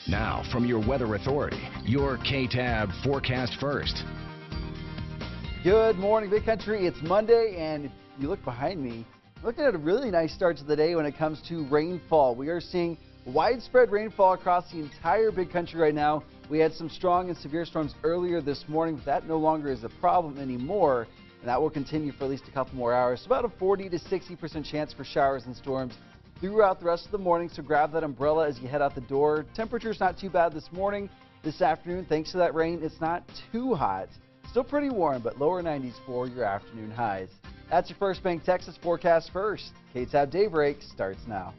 Now, from your weather authority, your KTAB Forecast First. Good morning, Big Country. It's Monday, and if you look behind me, looking at a really nice start to the day when it comes to rainfall. We are seeing widespread rainfall across the entire Big Country right now. We had some strong and severe storms earlier this morning, but that no longer is a problem anymore, and that will continue for at least a couple more hours. So about a 40 to 60% chance for showers and storms throughout the rest of the morning, so grab that umbrella as you head out the door. Temperature's not too bad this morning. This afternoon, thanks to that rain, it's not too hot. Still pretty warm, but lower 90s for your afternoon highs. That's your First Bank Texas Forecast First. KTAB Daybreak starts now.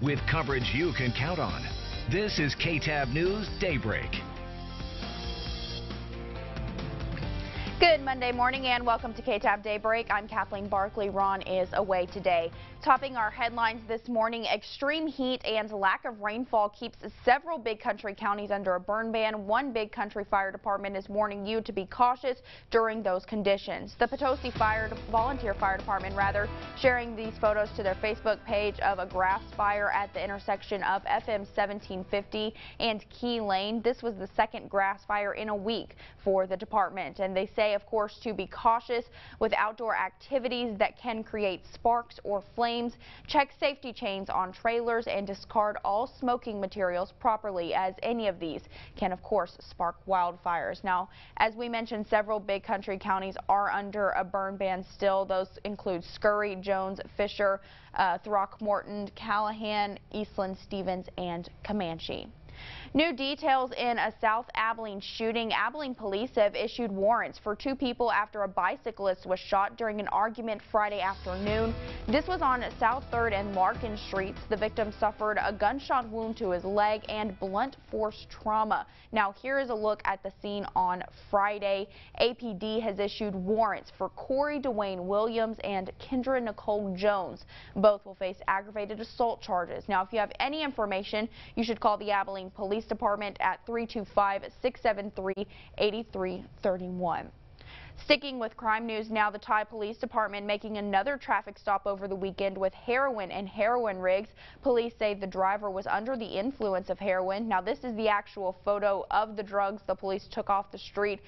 With coverage you can count on, this is KTAB News Daybreak. Good Monday morning and welcome to KTAB Daybreak. I'm Kathleen Barkley. Ron is away today. Topping our headlines this morning, extreme heat and lack of rainfall keeps several Big Country counties under a burn ban. One Big Country Fire Department is warning you to be cautious during those conditions. The Potosi Volunteer Fire Department, sharing these photos to their Facebook page of a grass fire at the intersection of FM 1750 and Key Lane. This was the second grass fire in a week for the department, and they say, of course, to be cautious with outdoor activities that can create sparks or flames. Check safety chains on trailers and discard all smoking materials properly, as any of these can, of course, spark wildfires. Now, as we mentioned, several Big Country counties are under a burn ban still. Those include Scurry, Jones, Fisher, Throckmorton, Callahan, Eastland, Stevens, and Comanche. New details in a South Abilene shooting. Abilene police have issued warrants for two people after a bicyclist was shot during an argument Friday afternoon. This was on South 3rd and Larkin Streets. The victim suffered a gunshot wound to his leg and blunt force trauma. Now, here is a look at the scene on Friday. APD has issued warrants for Corey Dwayne Williams and Kendra Nicole Jones. Both will face aggravated assault charges. Now, if you have any information, you should call the Abilene Police Department at 325-673-8331. Sticking with crime news now, the Ty Police Department making another traffic stop over the weekend with heroin and heroin rigs. Police say the driver was under the influence of heroin. Now, this is the actual photo of the drugs the police took off the street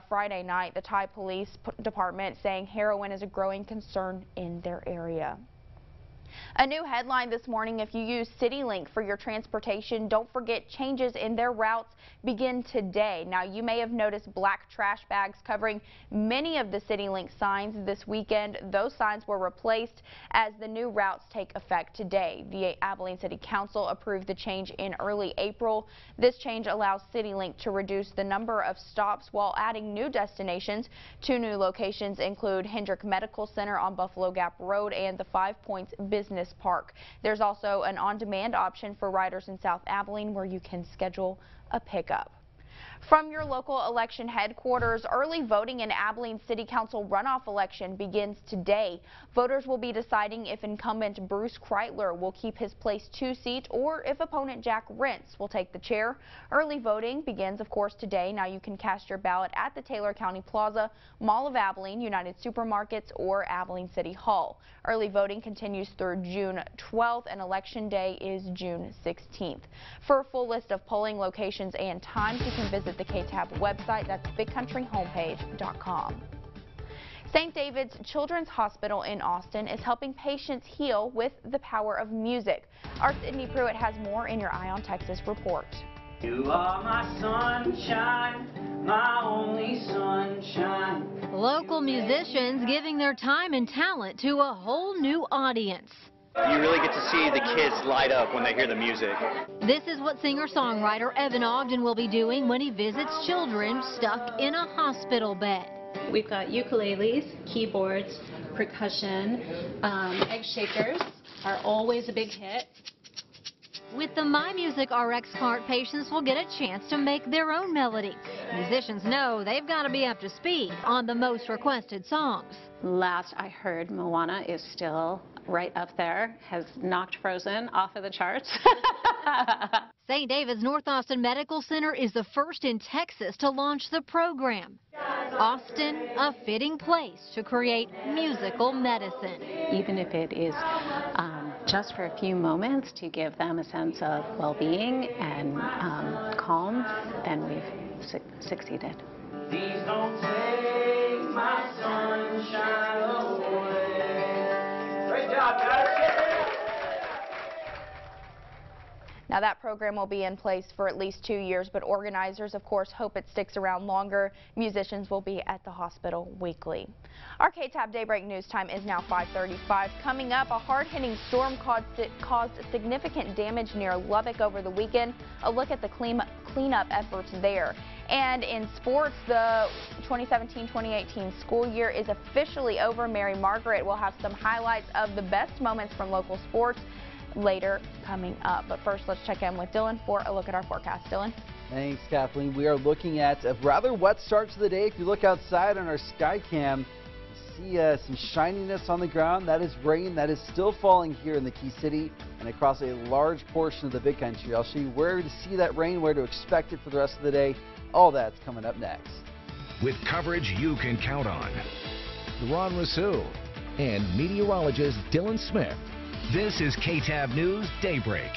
Friday night. The Ty Police Department saying heroin is a growing concern in their area. A new headline this morning: if you use CityLink for your transportation, don't forget changes in their routes begin today. Now, you may have noticed black trash bags covering many of the CityLink signs this weekend. Those signs were replaced as the new routes take effect today. The Abilene City Council approved the change in early April. This change allows CityLink to reduce the number of stops while adding new destinations. Two new locations include Hendrick Medical Center on Buffalo Gap Road and the 5 Points Business Park. There's also an on-demand option for riders in South Abilene where you can schedule a pickup. From your local election headquarters, early voting in Abilene City Council runoff election begins today. Voters will be deciding if incumbent Bruce Kreitler will keep his place 2 seat or if opponent Jack Rentz will take the chair. Early voting begins, of course, today. Now, you can cast your ballot at the Taylor County Plaza, Mall of Abilene, United Supermarkets, or Abilene City Hall. Early voting continues through June 12th, and Election Day is June 16th. For a full list of polling locations and times, you can visit the KTAB website. That's bigcountryhomepage.com. St. David's Children's Hospital in Austin is helping patients heal with the power of music. Our Sydney Pruitt has more in your Eye on Texas report. You are my sunshine, my only sunshine. Local musicians giving their time and talent to a whole new audience. You really get to see the kids light up when they hear the music. This is what singer-songwriter Evan Ogden will be doing when he visits children stuck in a hospital bed. We've got ukuleles, keyboards, percussion, egg shakers are always a big hit. With the My Music RX card, patients will get a chance to make their own melody. Musicians know they've got to be up to speed on the most requested songs. Last I heard, Moana is still right up there, has knocked Frozen off of the charts. St. David's North Austin Medical Center is the first in Texas to launch the program. Austin, a fitting place to create musical medicine. Even if it is just for a few moments to give them a sense of well-being and calm, then we've succeeded. Please don't take my sunshine away. Great job, guys. Now that program will be in place for at least 2 years, but organizers, of course, hope it sticks around longer. Musicians will be at the hospital weekly. Our KTAB Daybreak News time is now 5:35. Coming up, a hard-hitting storm caused significant damage near Lubbock over the weekend. A look at the cleanup efforts there. And in sports, the 2017-2018 school year is officially over. Mary Margaret will have some highlights of the best moments from local sports later coming up. But first, let's check in with Dylan for a look at our forecast. Dylan? Thanks, Kathleen. We are looking at a rather wet start to the day. If you look outside on our sky cam, you see some shininess on the ground. That is rain that is still falling here in the Key City and across a large portion of the Big Country. I'll show you where to see that rain, where to expect it for the rest of the day. All that's coming up next. With coverage you can count on. Ron Rousseau and meteorologist Dylan Smith. This is KTAB News Daybreak.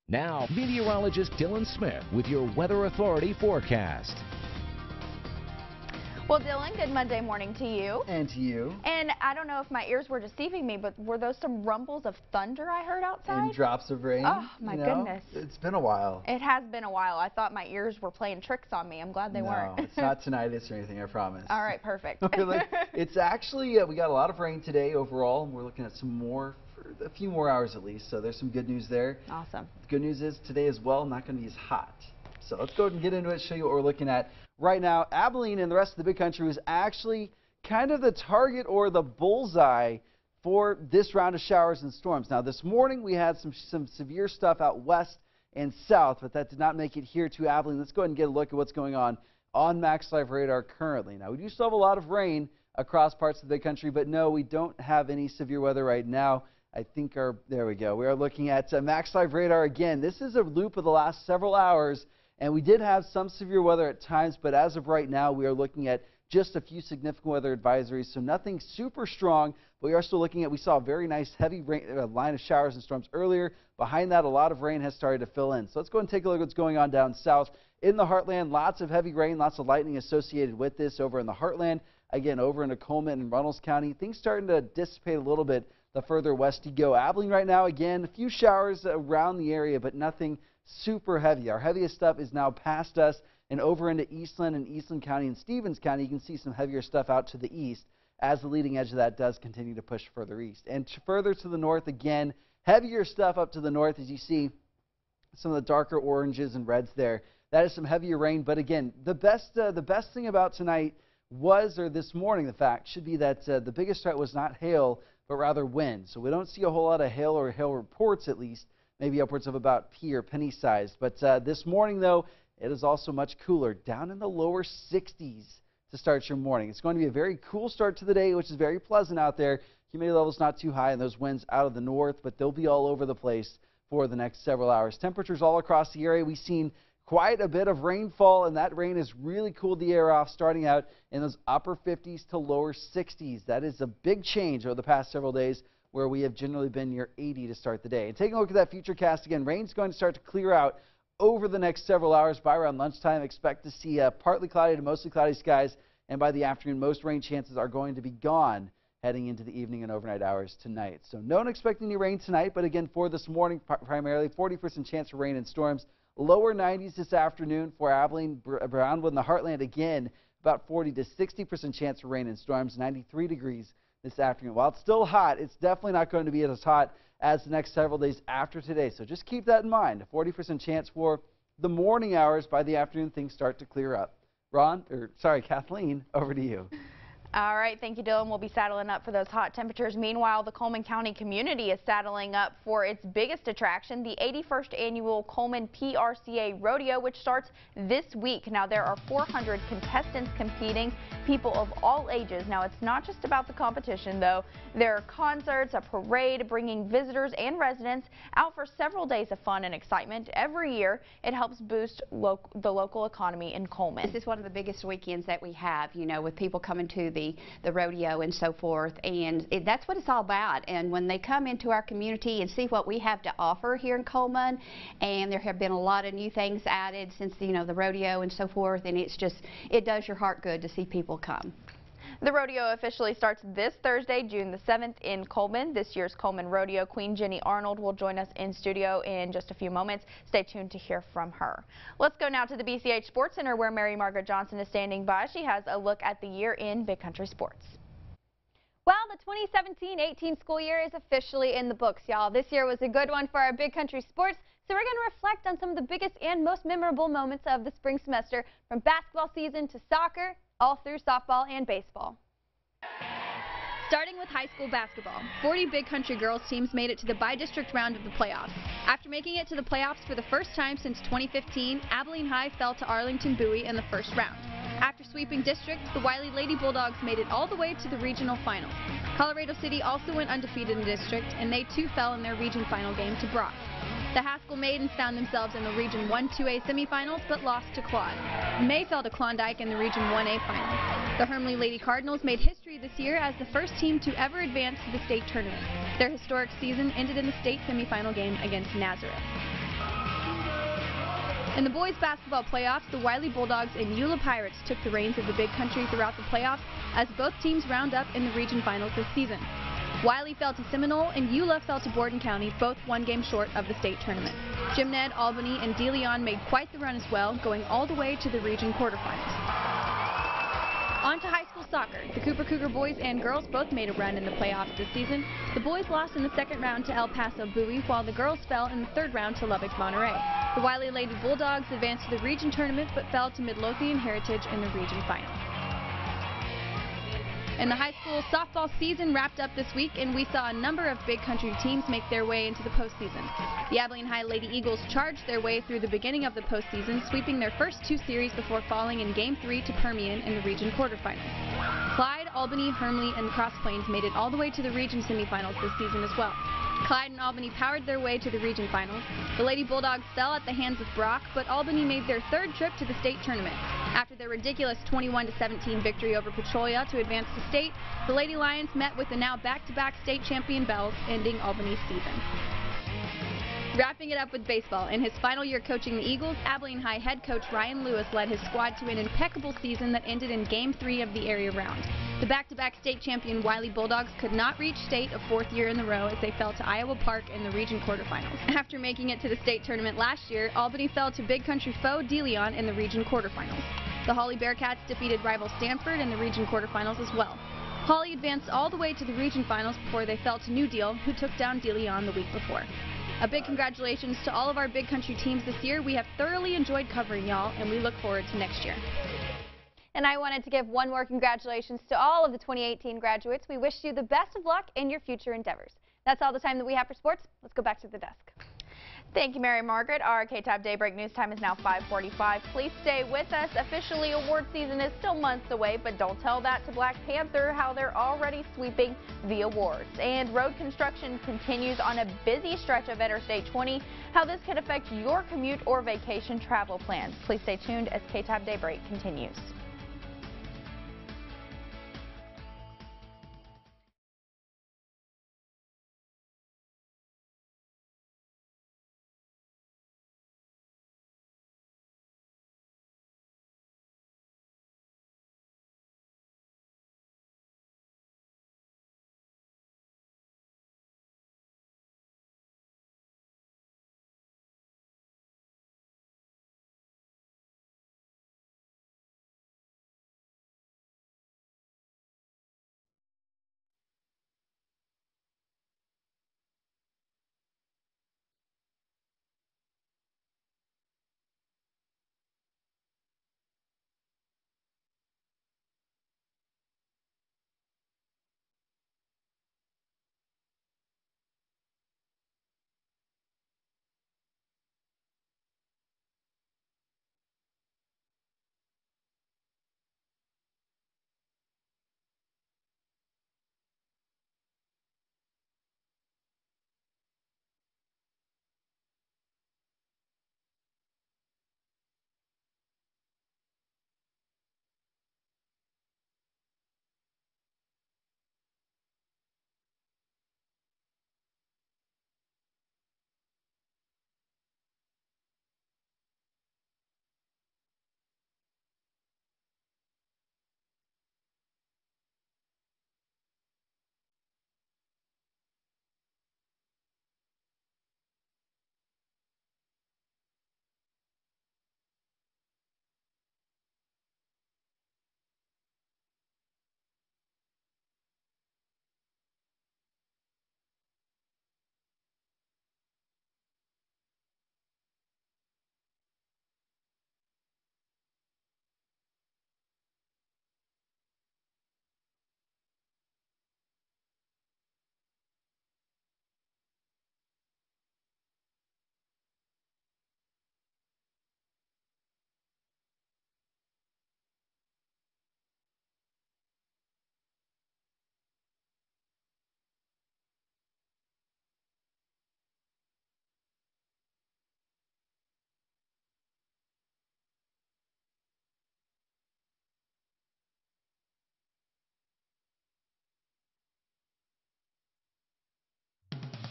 Now, meteorologist Dylan Smith with your Weather Authority forecast. Well, Dylan, good Monday morning to you. And to you. And I don't know if my ears were deceiving me, but were those some rumbles of thunder I heard outside? And drops of rain. Oh, my goodness. It's been a while. It has been a while. I thought my ears were playing tricks on me. I'm glad they weren't. No, it's not tinnitus or anything, I promise. All right, perfect. It's actually, we got a lot of rain today overall, and we're looking at some more, for a few more hours at least, so there's some good news there. Awesome. The good news is today as well, not going to be as hot. So let's go ahead and get into it, show you what we're looking at. Right now, Abilene and the rest of the Big Country was actually kind of the target or the bullseye for this round of showers and storms. Now, this morning we had some severe stuff out west and south, but that did not make it here to Abilene. Let's go ahead and get a look at what's going on Max Live radar currently. Now, we do still have a lot of rain across parts of the Big Country, but no, we don't have any severe weather right now. I think there we go. We are looking at Max Live radar again. This is a loop of the last several hours. And we did have some severe weather at times, but as of right now, we are looking at just a few significant weather advisories, so nothing super strong, but we are still looking at, we saw a very nice heavy rain, line of showers and storms earlier. Behind that, a lot of rain has started to fill in. So let's go and take a look at what's going on down south. In the heartland, lots of heavy rain, lots of lightning associated with this over in the heartland. Again, over into Coleman and Runnels County, things starting to dissipate a little bit the further west you go. Abilene right now, again, a few showers around the area, but nothing super heavy. Our heaviest stuff is now past us and over into Eastland and Eastland County and Stevens County. You can see some heavier stuff out to the east as the leading edge of that does continue to push further east. And further to the north, again, heavier stuff up to the north as you see some of the darker oranges and reds there. That is some heavier rain, but again, the best thing about tonight was, or this morning, the fact should be that the biggest threat was not hail, but rather wind. So we don't see a whole lot of hail or hail reports, at least, maybe upwards of about pea or penny sized. But this morning, though, it is also much cooler, down in the lower 60s to start your morning. It's going to be a very cool start to the day, which is very pleasant out there. Humidity levels not too high, and those winds out of the north, but they'll be all over the place for the next several hours. Temperatures all across the area. We've seen quite a bit of rainfall, and that rain has really cooled the air off, starting out in those upper 50s to lower 60s. That is a big change over the past several days, where we have generally been near 80 to start the day. And taking a look at that futurecast again, rain's going to start to clear out over the next several hours. By around lunchtime, expect to see partly cloudy to mostly cloudy skies, and by the afternoon, most rain chances are going to be gone heading into the evening and overnight hours tonight. So no one expecting any rain tonight, but again, for this morning, primarily 40% chance for rain and storms. Lower 90s this afternoon for Abilene, Brownwood, and the Heartland. Again, about 40 to 60% chance for rain and storms, 93 degrees this afternoon. While it's still hot, it's definitely not going to be as hot as the next several days after today. So just keep that in mind. A 40% chance for the morning hours. By the afternoon, things start to clear up. Kathleen, over to you. All right, thank you, Dylan. We'll be saddling up for those hot temperatures. Meanwhile, the Coleman County community is saddling up for its biggest attraction, the 81st annual Coleman PRCA Rodeo, which starts this week. Now, there are 400 contestants competing, people of all ages. Now, it's not just about the competition, though. There are concerts, a parade, bringing visitors and residents out for several days of fun and excitement. Every year, it helps boost the local economy in Coleman. This is one of the biggest weekends that we have, you know, with people coming to the rodeo and so forth, and that's what it's all about. And when they come into our community and see what we have to offer here in Coleman, and there have been a lot of new things added since, you know, the rodeo and so forth, and it does your heart good to see people come. The rodeo officially starts this Thursday, June the 7th in Coleman. This year's Coleman Rodeo Queen Jenny Arnold will join us in studio in just a few moments. Stay tuned to hear from her. Let's go now to the BCH Sports Center, where Mary Margaret Johnson is standing by. She has a look at the year in Big Country sports. Well, the 2017-18 school year is officially in the books, y'all. This year was a good one for our Big Country sports, so we're going to reflect on some of the biggest and most memorable moments of the spring semester, from basketball season to soccer, all through softball and baseball. Starting with high school basketball, 40 Big Country girls teams made it to the bi-district round of the playoffs. After making it to the playoffs for the first time since 2015, Abilene High fell to Arlington Bowie in the first round. After sweeping district, the Wiley Lady Bulldogs made it all the way to the regional finals. Colorado City also went undefeated in district, and they too fell in their region final game to Brock. The Haskell Maidens found themselves in the Region 1-2A semifinals, but lost to Quad. May fell to Klondike in the Region 1A final. The Hermleigh Lady Cardinals made history this year as the first team to ever advance to the state tournament. Their historic season ended in the state semifinal game against Nazareth. In the boys basketball playoffs, the Wiley Bulldogs and Eula Pirates took the reins of the Big Country throughout the playoffs as both teams round up in the region finals this season. Wiley fell to Seminole and Eula fell to Borden County, both one game short of the state tournament. Jim Ned, Albany, and De Leon made quite the run as well, going all the way to the region quarterfinals. On to high school soccer. The Cooper Cougar boys and girls both made a run in the playoffs this season. The boys lost in the second round to El Paso Bowie, while the girls fell in the third round to Lubbock Monterey. The Wiley Lady Bulldogs advanced to the region tournament but fell to Midlothian Heritage in the region final. And the high school softball season wrapped up this week, and we saw a number of Big Country teams make their way into the postseason. The Abilene High Lady Eagles charged their way through the beginning of the postseason, sweeping their first two series before falling in Game 3 to Permian in the region quarterfinals. Clyde, Albany, Hermleigh, and Cross Plains made it all the way to the region semifinals this season as well. Clyde and Albany powered their way to the region finals. The Lady Bulldogs fell at the hands of Brock, but Albany made their third trip to the state tournament. After their ridiculous 21-17 victory over Petrolia to advance to state, the Lady Lions met with the now back-to-back state champion Bells, ending Albany's season. Wrapping it up with baseball, in his final year coaching the Eagles, Abilene High head coach Ryan Lewis led his squad to an impeccable season that ended in Game 3 of the area round. The back-to-back state champion Wiley Bulldogs could not reach state a fourth year in a row as they fell to Iowa Park in the region quarterfinals. After making it to the state tournament last year, Albany fell to Big Country foe De Leon in the region quarterfinals. The Hawley Bearcats defeated rival Stanford in the region quarterfinals as well. Hawley advanced all the way to the region finals before they fell to New Deal, who took down De Leon the week before. A big congratulations to all of our Big Country teams this year. We have thoroughly enjoyed covering y'all, and we look forward to next year. And I wanted to give one more congratulations to all of the 2018 graduates. We wish you the best of luck in your future endeavors. That's all the time that we have for sports. Let's go back to the desk. Thank you, Mary Margaret. Our KTAB Daybreak news time is now 5:45. Please stay with us. Officially, award season is still months away, but don't tell that to Black Panther, how they're already sweeping the awards. And road construction continues on a busy stretch of Interstate 20. How this could affect your commute or vacation travel plans. Please stay tuned as KTAB Daybreak continues.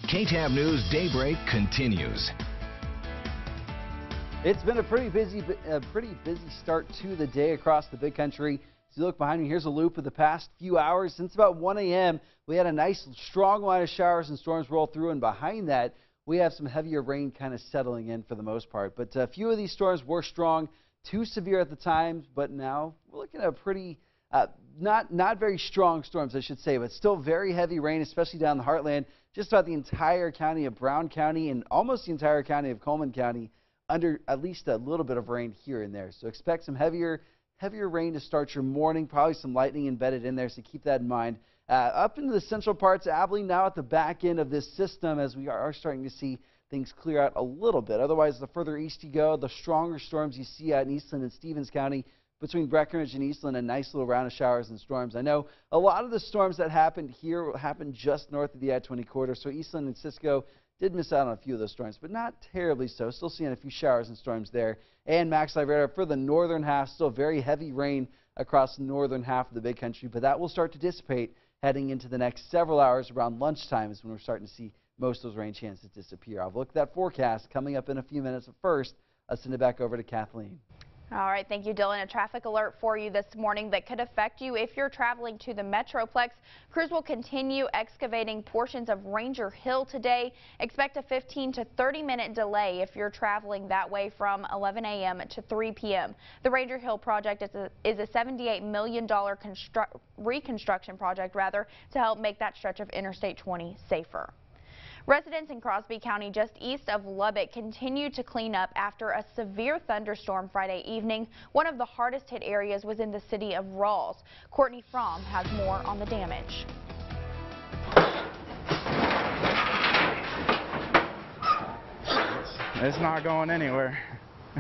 KTAB News Daybreak continues. It's been a pretty busy start to the day across the Big Country. As you look behind me, here's a loop of the past few hours. Since about 1 a.m., we had a nice strong line of showers and storms roll through, and behind that, we have some heavier rain kind of settling in for the most part. But a few of these storms were strong, too severe at the time, but now we're looking at a pretty not very strong storms, I should say, but still very heavy rain, especially down the heartland. Just about the entire county of Brown County and almost the entire county of Coleman County under at least a little bit of rain here and there. So expect some heavier rain to start your morning, probably some lightning embedded in there, so keep that in mind. Up into the central parts of Abilene, now at the back end of this system, as we are starting to see things clear out a little bit. Otherwise, the further east you go, the stronger storms you see out in Eastland and Stevens County between Breckenridge and Eastland, a nice little round of showers and storms. I know a lot of the storms that happened here happened just north of the I-20 corridor, so Eastland and Cisco did miss out on a few of those storms, but not terribly so. Still seeing a few showers and storms there. And Max Live radar for the northern half, still very heavy rain across the northern half of the big country, but that will start to dissipate heading into the next several hours. Around lunchtime is when we're starting to see most of those rain chances disappear. I'll look at that forecast coming up in a few minutes. But first, I'll send it back over to Kathleen. All right, thank you, Dylan. A traffic alert for you this morning that could affect you if you're traveling to the Metroplex. Crews will continue excavating portions of Ranger Hill today. Expect a 15 to 30-minute delay if you're traveling that way from 11 a.m. to 3 p.m. The Ranger Hill project is a $78 million reconstruction project, to help make that stretch of Interstate 20 safer. Residents in Crosby County just east of Lubbock continue to clean up after a severe thunderstorm Friday evening. One of the hardest hit areas was in the city of Rawls. Courtney Fromm has more on the damage. It's not going anywhere.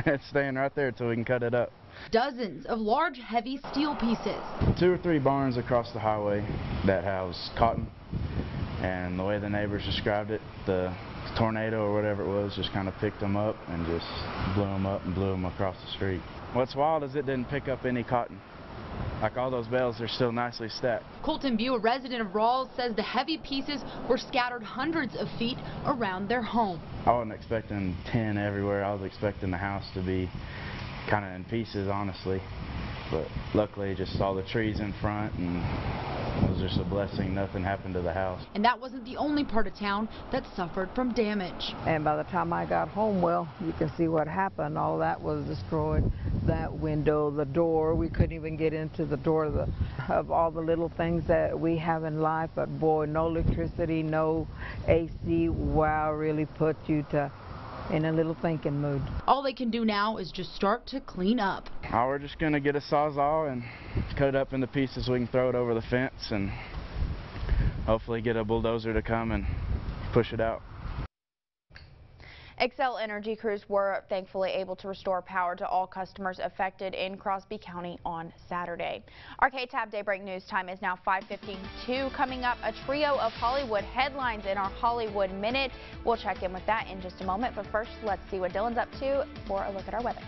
It's staying right there till we can cut it up. Dozens of large, heavy steel pieces. 2 or 3 barns across the highway that house cotton. And the way the neighbors described it, the tornado or whatever it was just kind of picked them up and just blew them up and blew them across the street. What's wild is it didn't pick up any cotton. Like all those bales are still nicely stacked. Colton View, a resident of Rawls, says the heavy pieces were scattered hundreds of feet around their home. I wasn't expecting 10 everywhere. I was expecting the house to be kind of in pieces, honestly. But luckily just saw the trees in front, and it was just a blessing nothing happened to the house. And that wasn't the only part of town that suffered from damage. And by the time I got home, well, you can see what happened. All that was destroyed. That window, the door, we couldn't even get into the door of all the little things that we have in life. But boy, no electricity, no AC. Wow, really put you in a little thinking mood. All they can do now is just start to clean up. We're just going to get a Sawzall and cut it up into pieces so we can throw it over the fence and hopefully get a bulldozer to come and push it out. Xcel Energy crews were thankfully able to restore power to all customers affected in Crosby County on Saturday. Our KTAB Daybreak News time is now 5:52. Coming up, a trio of Hollywood headlines in our Hollywood Minute. We'll check in with that in just a moment, but first, let's see what Dylan's up to for a look at our weather.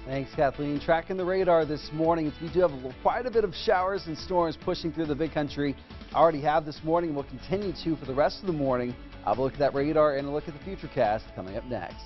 Thanks, Kathleen. Tracking the radar this morning, we do have quite a bit of showers and storms pushing through the big country. I already have this morning and will continue to for the rest of the morning. I'll have a look at that radar and a look at the futurecast coming up next.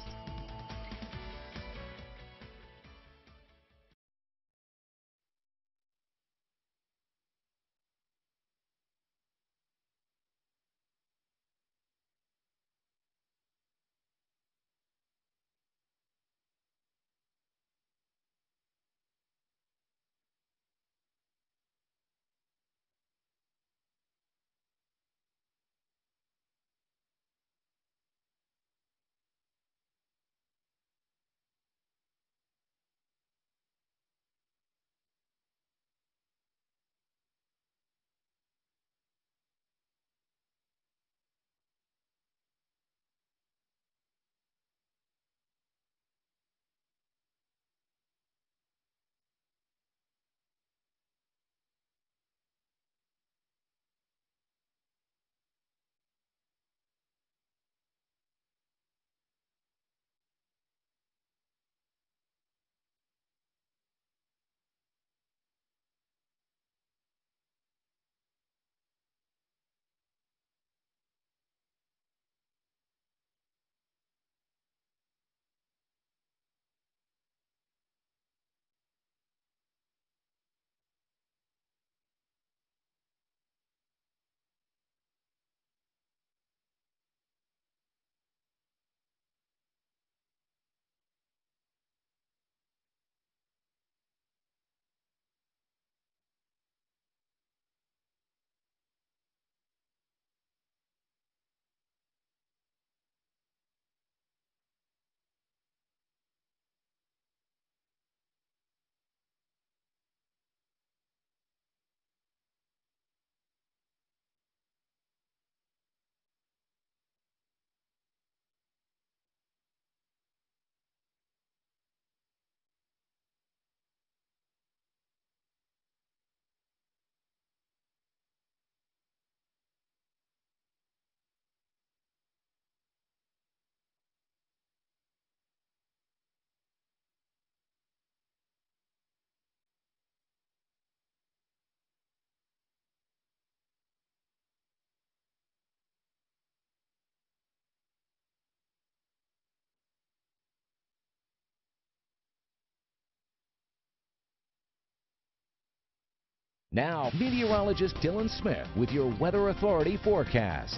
Now, meteorologist Dylan Smith with your Weather Authority forecast.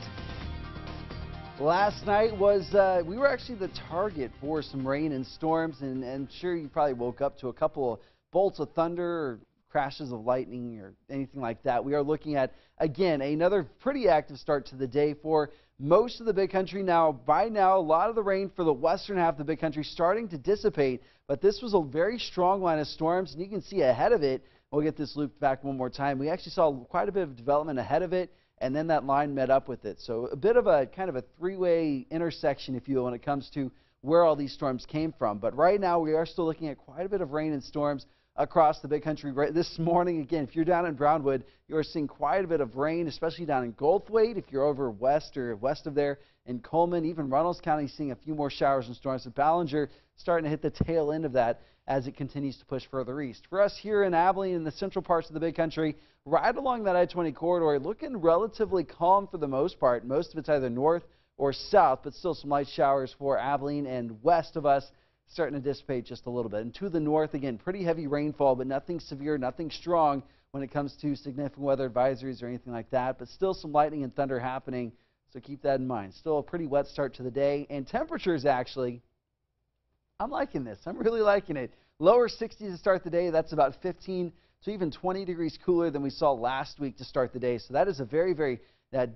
Last night was, we were actually the target for some rain and storms, and I'm sure you probably woke up to a couple of bolts of thunder or crashes of lightning or anything like that. We are looking at, again, another pretty active start to the day for most of the big country. Now, by now, a lot of the rain for the western half of the big country starting to dissipate, but this was a very strong line of storms, and you can see ahead of it. We'll get this looped back one more time. We actually saw quite a bit of development ahead of it, and then that line met up with it. So a bit of a kind of a three-way intersection, if you will, when it comes to where all these storms came from. But right now, we are still looking at quite a bit of rain and storms across the big country. Right this morning, again, if you're down in Brownwood, you are seeing quite a bit of rain, especially down in Goldthwaite. If you're over west or west of there in Coleman, even Runnels County, seeing a few more showers and storms. But Ballinger starting to hit the tail end of that as it continues to push further east. For us here in Abilene, in the central parts of the big country, right along that I-20 corridor, looking relatively calm for the most part. Most of it's either north or south, but still some light showers for Abilene, and west of us starting to dissipate just a little bit. And to the north, again, pretty heavy rainfall, but nothing severe, nothing strong when it comes to significant weather advisories or anything like that, but still some lightning and thunder happening, so keep that in mind. Still a pretty wet start to the day, and temperatures actually, I'm liking this. I'm really liking it. Lower 60s to start the day. That's about 15 to even 20 degrees cooler than we saw last week to start the day. So that is a very, very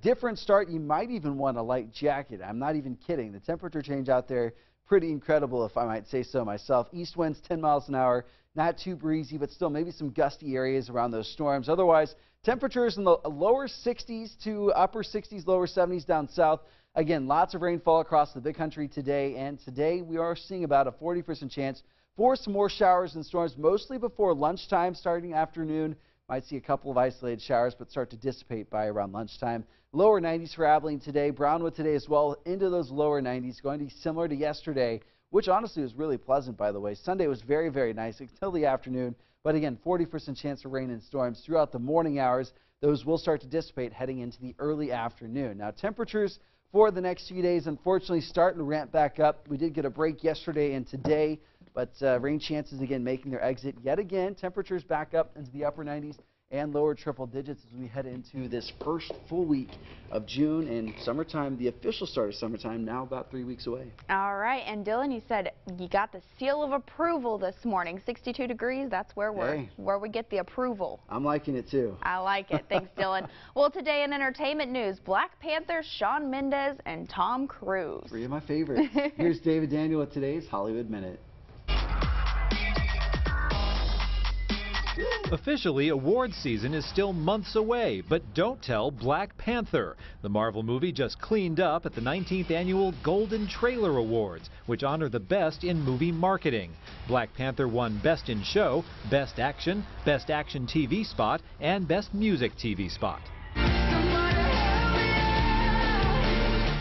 different start. You might even want a light jacket. I'm not even kidding. The temperature change out there, pretty incredible if I might say so myself. East winds 10 miles an hour. Not too breezy, but still maybe some gusty areas around those storms. Otherwise, temperatures in the lower 60s to upper 60s, lower 70s down south. Again, lots of rainfall across the big country today, and today we are seeing about a 40% chance for some more showers and storms, mostly before lunchtime, starting afternoon. Might see a couple of isolated showers, but start to dissipate by around lunchtime. Lower 90s for Abilene today, Brownwood today as well, into those lower 90s, going to be similar to yesterday, which honestly was really pleasant, by the way. Sunday was very, very nice until the afternoon, but again, 40% chance of rain and storms throughout the morning hours. Those will start to dissipate heading into the early afternoon. Now, temperatures for the next few days, unfortunately, starting to ramp back up. We did get a break yesterday and today, but rain chances again making their exit yet again. Temperatures back up into the upper 90s and lower triple digits as we head into this first full week of June and summertime, the official start of summertime, now about 3 weeks away. All right, and Dylan, you said you got the seal of approval this morning. 62 degrees, that's where we get the approval. I'm liking it too. I like it. Thanks, Dylan. Well, today in entertainment news, Black Panther, Shawn Mendes, and Tom Cruise. 3 of my favorites. Here's David Daniel with today's Hollywood Minute. Officially, awards season is still months away, but don't tell Black Panther. The Marvel movie just cleaned up at the 19th Annual Golden Trailer Awards, which honor the best in movie marketing. Black Panther won Best in Show, Best Action TV Spot, and Best Music TV Spot.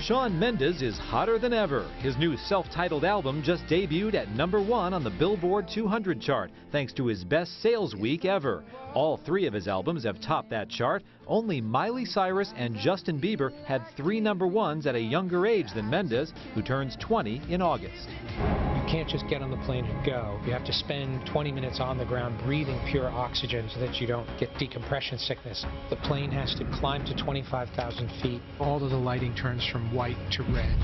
Shawn Mendes is hotter than ever. His new self-titled album just debuted at #1 on the Billboard 200 chart, thanks to his best sales week ever. All 3 of his albums have topped that chart. Only Miley Cyrus and Justin Bieber had 3 #1s at a younger age than Mendes, who turns 20 in August. You can't just get on the plane and go. You have to spend 20 minutes on the ground breathing pure oxygen so that you don't get decompression sickness. The plane has to climb to 25,000 feet. All of the lighting turns from white to red.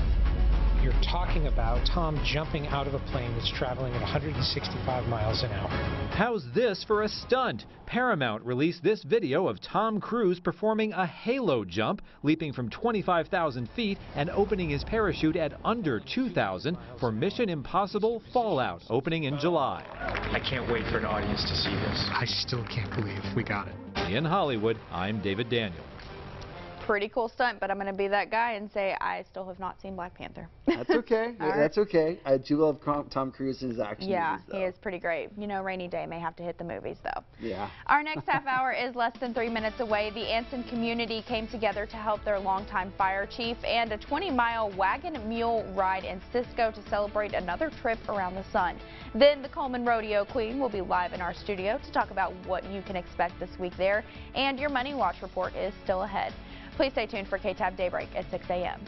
You're talking about Tom jumping out of a plane that's traveling at 165 miles an hour. How's this for a stunt? Paramount released this video of Tom Cruise performing a halo jump, leaping from 25,000 feet and opening his parachute at under 2,000 for Mission Impossible Fallout, opening in July. I can't wait for an audience to see this. I still can't believe we got it. In Hollywood, I'm David Daniel. Pretty cool stunt, but I'm going to be that guy and say I still have not seen Black Panther. That's okay. That's okay. I do love Tom Cruise and his action movies, though. He is pretty great. You know, rainy day may have to hit the movies, though. Yeah. Our next half hour is less than 3 minutes away. The Anson community came together to help their longtime fire chief and a 20-mile wagon mule ride in Cisco to celebrate another trip around the sun. Then the Coleman Rodeo Queen will be live in our studio to talk about what you can expect this week there. And your Money Watch report is still ahead. Please stay tuned for KTAB Daybreak at 6 a.m.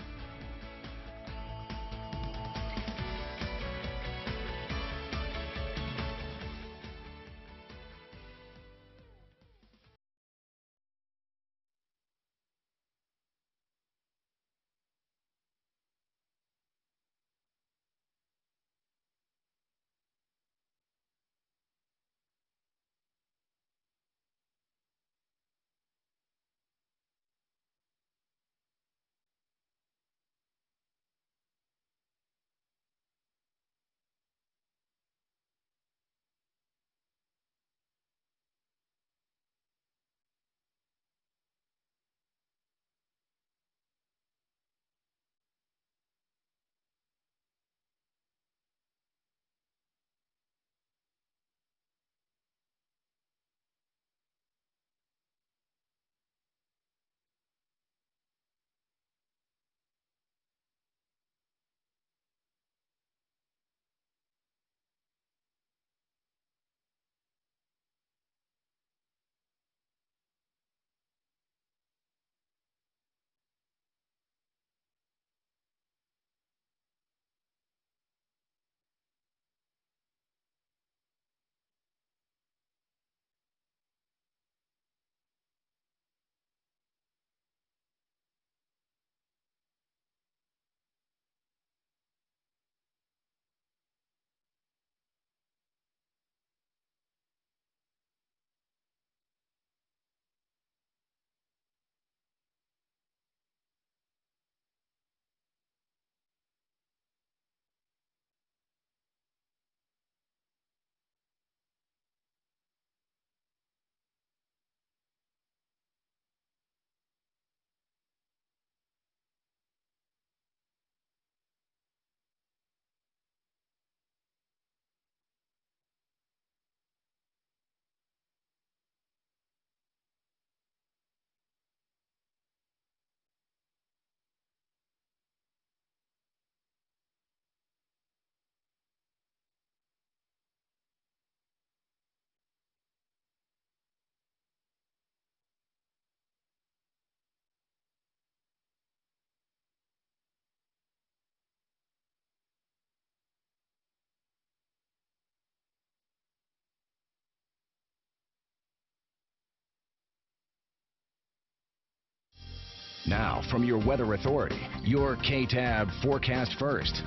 Now, from your weather authority, your KTAB Forecast First.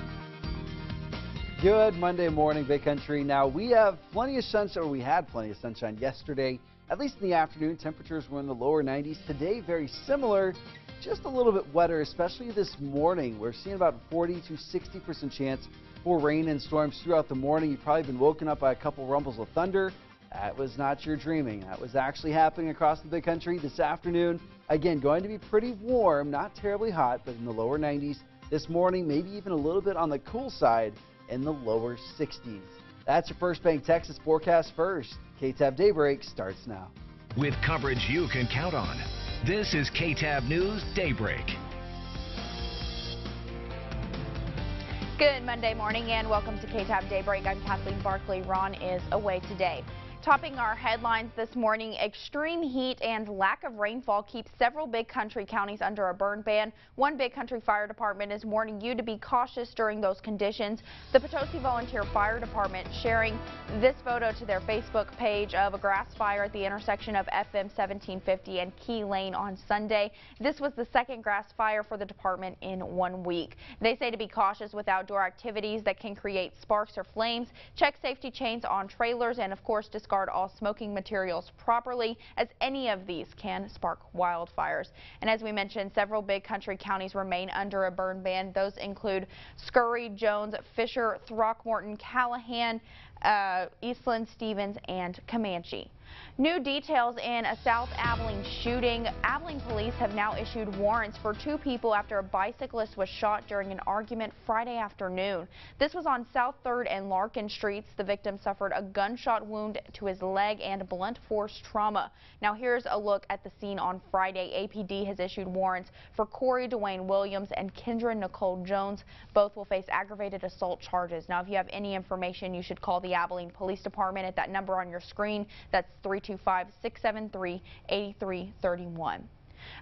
Good Monday morning, Big Country. Now, we have plenty of sunshine, or we had plenty of sunshine yesterday, at least in the afternoon. Temperatures were in the lower 90s. Today, very similar, just a little bit wetter, especially this morning. We're seeing about 40 to 60% chance for rain and storms throughout the morning. You've probably been woken up by a couple rumbles of thunder. That was not your dreaming. That was actually happening across the Big Country this afternoon. Again, going to be pretty warm, not terribly hot, but in the lower 90s. This morning, maybe even a little bit on the cool side in the lower 60s. That's your First Bank Texas Forecast First. KTAB Daybreak starts now. With coverage you can count on, this is KTAB News Daybreak. Good Monday morning and welcome to KTAB Daybreak. I'm Kathleen Barkley. Ron is away today. Topping our headlines this morning, extreme heat and lack of rainfall keeps several Big Country counties under a burn ban. One Big Country Fire Department is warning you to be cautious during those conditions. The Potosi Volunteer Fire Department sharing this photo to their Facebook page of a grass fire at the intersection of FM 1750 and Key Lane on Sunday. This was the second grass fire for the department in 1 week. They say to be cautious with outdoor activities that can create sparks or flames. Check safety chains on trailers and, of course, discard all smoking materials properly, as any of these can spark wildfires. And as we mentioned, several Big Country counties remain under a burn ban. Those include Scurry, Jones, Fisher, Throckmorton, Callahan, Eastland, Stevens, and Comanche. New details in a South Abilene shooting. Abilene police have now issued warrants for 2 people after a bicyclist was shot during an argument Friday afternoon. This was on South 3rd and Larkin Streets. The victim suffered a gunshot wound to his leg and blunt force trauma. Now here's a look at the scene on Friday. APD has issued warrants for Corey Dwayne Williams and Kendra Nicole Jones. Both will face aggravated assault charges. Now if you have any information, you should call the Abilene Police Department at that number on your screen. That's 325-673-8331.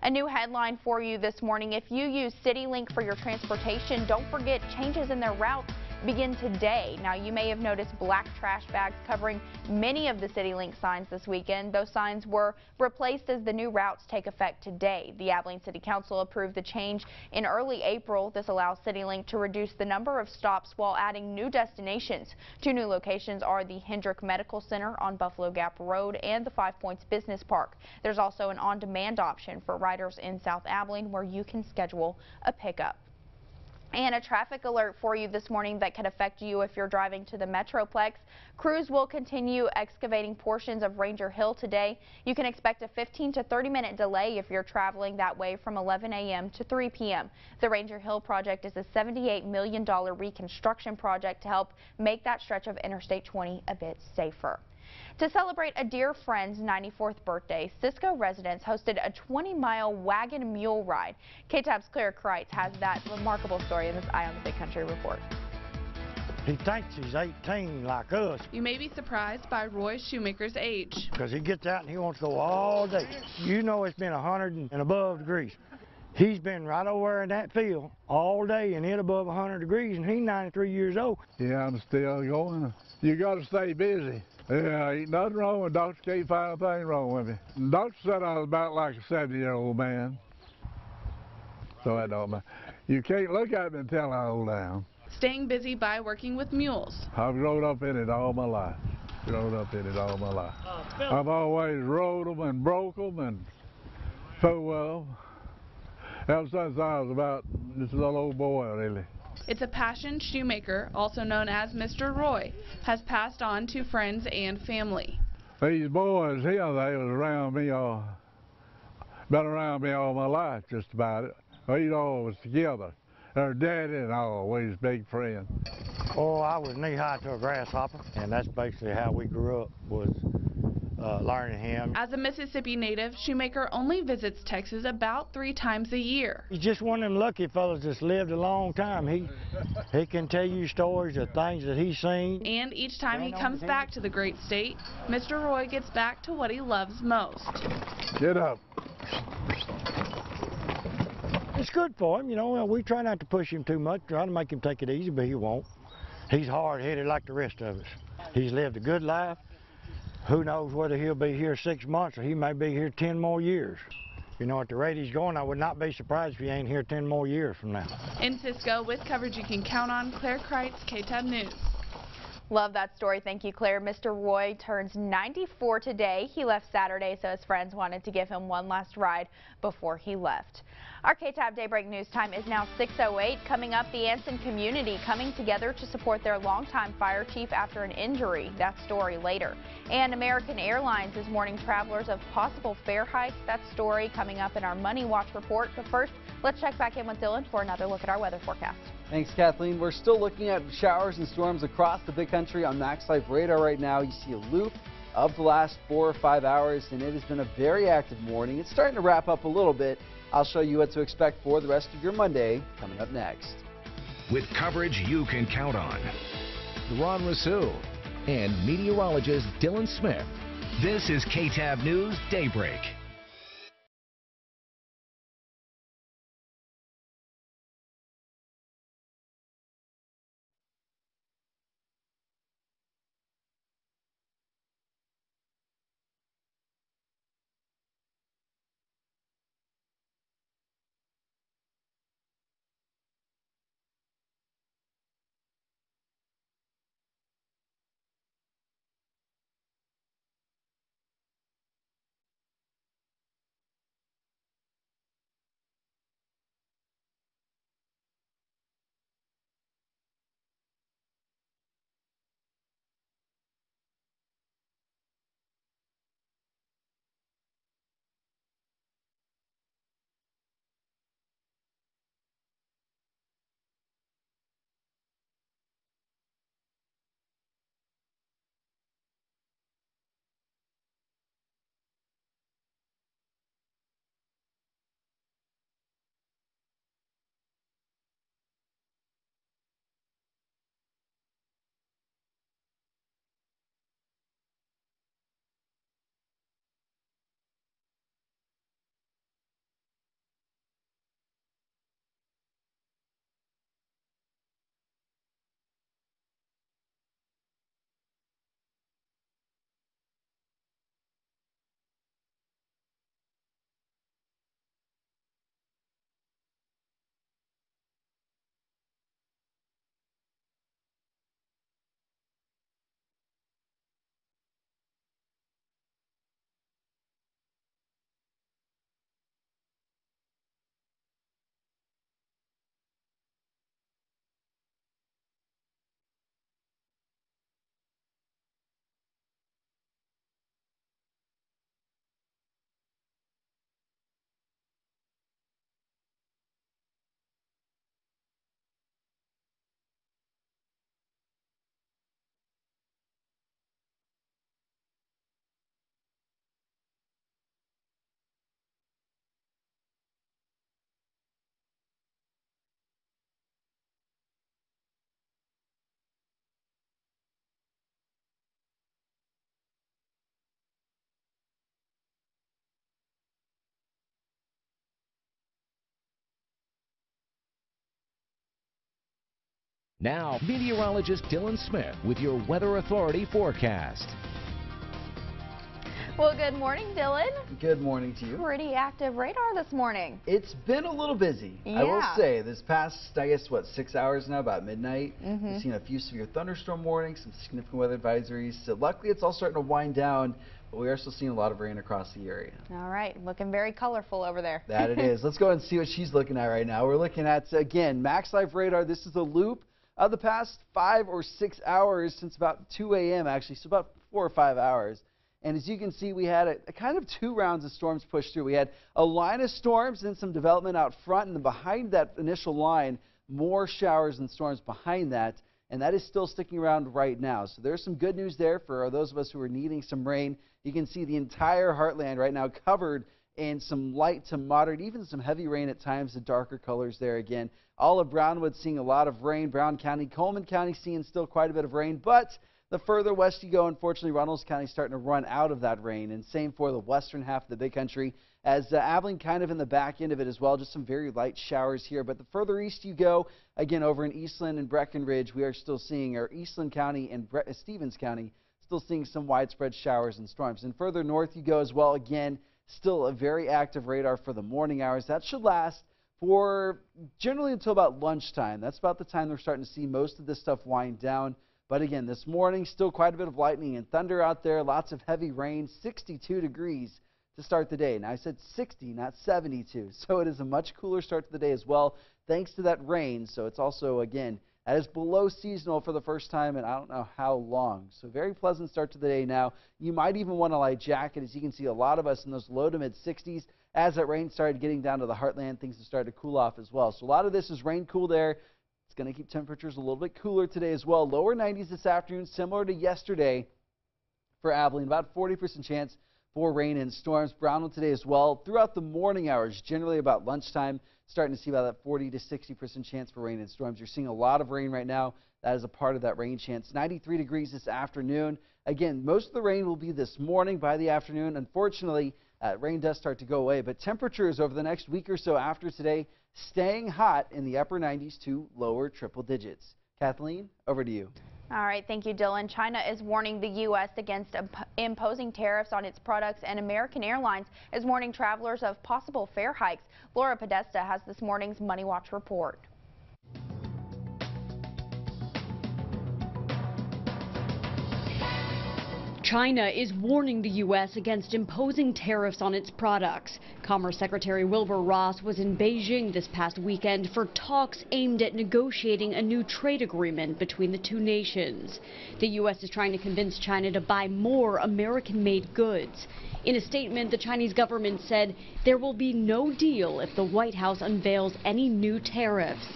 A new headline for you this morning. If you use CityLink for your transportation, don't forget changes in their routes begin today. Now, you may have noticed black trash bags covering many of the CityLink signs this weekend. Those signs were replaced as the new routes take effect today. The Abilene City Council approved the change in early April. This allows CityLink to reduce the number of stops while adding new destinations. 2 new locations are the Hendrick Medical Center on Buffalo Gap Road and the 5 Points Business Park. There's also an on-demand option for riders in South Abilene where you can schedule a pickup. And a traffic alert for you this morning that could affect you if you're driving to the Metroplex. Crews will continue excavating portions of Ranger Hill today. You can expect a 15 to 30-minute delay if you're traveling that way from 11 a.m. to 3 p.m. The Ranger Hill project is a $78 million reconstruction project to help make that stretch of Interstate 20 a bit safer. To celebrate a dear friend's 94th birthday, Cisco residents hosted a 20-mile wagon mule ride. KTAB's Claire Kreitz has that remarkable story in this Eye on the Big Country report. He thinks he's 18 like us. You may be surprised by Roy Shoemaker's age. Because he gets out and he wants to go all day. You know it's been 100 and above degrees. He's been right over there in that field all day and hit above 100 degrees, and he's 93 years old. Yeah, I'm still going. You got to stay busy. Yeah, ain't nothing wrong with doctor. Can't find a thing wrong with me. The doctor said I was about like a 70-year-old man. So that don't matter. You can't look at me and tell I old down. Staying busy by working with mules. I've grown up in it all my life. I've always rode them and broke them and so well. Ever since I was about just a little old boy, really. It's a passion Shoemaker, also known as Mr. Roy, has passed on to friends and family. These boys here, they was around me been around me all my life, just about it. We all was together. Our daddy and all, we was big friends. Oh, I was knee-high to a grasshopper, and that's basically how we grew up, was learning him. As a Mississippi native, Shoemaker only visits Texas about 3 times a year. He's just one of them lucky fellas that's lived a long time. He can tell you stories of things that he's seen. And each time he comes back to the great state, Mr. Roy gets back to what he loves most. Get up. It's good for him, you know. We try not to push him too much, try to make him take it easy, but he won't. He's hard-headed like the rest of us. He's lived a good life. Who knows whether he'll be here 6 months or he may be here 10 more years. You know, at the rate he's going, I would not be surprised if he ain't here 10 more years from now. In Cisco, with coverage you can count on, Claire Kreitz, KTAB News. Love that story. Thank you, Claire. Mr. Roy turns 94 today. He left Saturday, so his friends wanted to give him one last ride before he left. Our KTAB Daybreak News time is now 6:08. Coming up, the Anson community coming together to support their longtime fire chief after an injury. That story later. And American Airlines is warning travelers of possible fare hikes. That story coming up in our Money Watch report. But first, let's check back in with Dylan for another look at our weather forecast. Thanks, Kathleen. We're still looking at showers and storms across the big country on Max Life radar right now. You see a loop of the last 4 or 5 hours, and it has been a very active morning. It's starting to wrap up a little bit. I'll show you what to expect for the rest of your Monday coming up next. With coverage you can count on. Ron Rasul and meteorologist Dylan Smith. This is KTAB News Daybreak. Now, meteorologist Dylan Smith with your Weather Authority forecast. Well, good morning, Dylan. Good morning to you. Pretty active radar this morning. It's been a little busy, Yeah. I will say. This past, I guess, what, 6 hours now, about midnight. We've seen a few severe thunderstorm warnings, some significant weather advisories. So luckily, it's all starting to wind down, but we are still seeing a lot of rain across the area. All right, looking very colorful over there. That it is. Let's go ahead and see what she's looking at right now. We're looking at, again, Max Life radar. This is a loop of the past 5 or 6 hours since about 2 a.m. actually, so about 4 or 5 hours. And as you can see, we had a kind of 2 rounds of storms pushed through. We had a line of storms and some development out front, and then behind that initial line, more showers and storms behind that, and that is still sticking around right now. So there's some good news there for those of us who are needing some rain. You can see the entire heartland right now covered in some light to moderate, even some heavy rain at times, the darker colors there again. All of Brownwood seeing a lot of rain. Brown County, Coleman County seeing still quite a bit of rain, but the further west you go, unfortunately, Runnels County is starting to run out of that rain, and same for the western half of the big country, as Abilene kind of in the back end of it as well, just some very light showers here. But the further east you go, again, over in Eastland and Breckenridge, we are still seeing, or Eastland County and Stevens County, still seeing some widespread showers and storms. And further north you go as well, again, Still a very active radar for the morning hours. That should last for generally until about lunchtime. That's about the time we're starting to see most of this stuff wind down. But again, this morning, still quite a bit of lightning and thunder out there. Lots of heavy rain, 62 degrees to start the day. Now, I said 60, not 72. So it is a much cooler start to the day as well, thanks to that rain. So it's also, again, that is below seasonal for the first time in I don't know how long. So very pleasant start to the day now. You might even want a light jacket. As you can see, a lot of us in those low to mid 60s. As that rain started getting down to the heartland, things have started to cool off as well. So a lot of this is rain cool there. It's going to keep temperatures a little bit cooler today as well. Lower 90s this afternoon, similar to yesterday for Abilene. About 40% chance for rain and storms. Brownville today as well. Throughout the morning hours, generally about lunchtime, starting to see about that 40 to 60% chance for rain and storms. You're seeing a lot of rain right now. That is a part of that rain chance. 93 degrees this afternoon. Again, most of the rain will be this morning by the afternoon. Unfortunately, rain does start to go away, but temperatures over the next week or so after today staying hot in the upper 90s to lower triple digits. Kathleen, over to you. All right, thank you, Dylan. China is warning the U.S. against imposing tariffs on its products, and American Airlines is warning travelers of possible fare hikes. Laura Podesta has this morning's Money Watch report. China is warning the U.S. against imposing tariffs on its products. Commerce Secretary Wilbur Ross was in Beijing this past weekend for talks aimed at negotiating a new trade agreement between the two nations. The U.S. is trying to convince China to buy more American-made goods. In a statement, the Chinese government said there will be no deal if the White House unveils any new tariffs.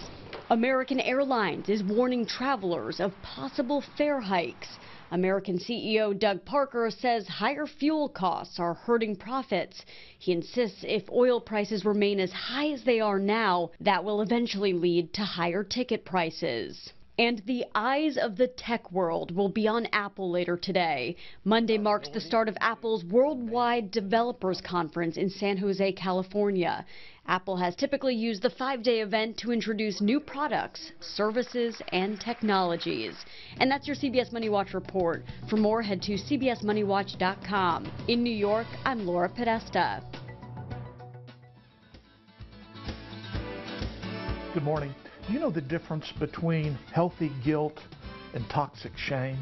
American Airlines is warning travelers of possible fare hikes. American CEO Doug Parker says higher fuel costs are hurting profits. He insists if oil prices remain as high as they are now, that will eventually lead to higher ticket prices. And the eyes of the tech world will be on Apple later today. Monday marks the start of Apple's Worldwide Developers Conference in San Jose, California. Apple has typically used the 5-day event to introduce new products, services, and technologies. And that's your CBS Money Watch report. For more, head to cbsmoneywatch.com. In New York, I'm Laura Podesta. Good morning. Do you know the difference between healthy guilt and toxic shame?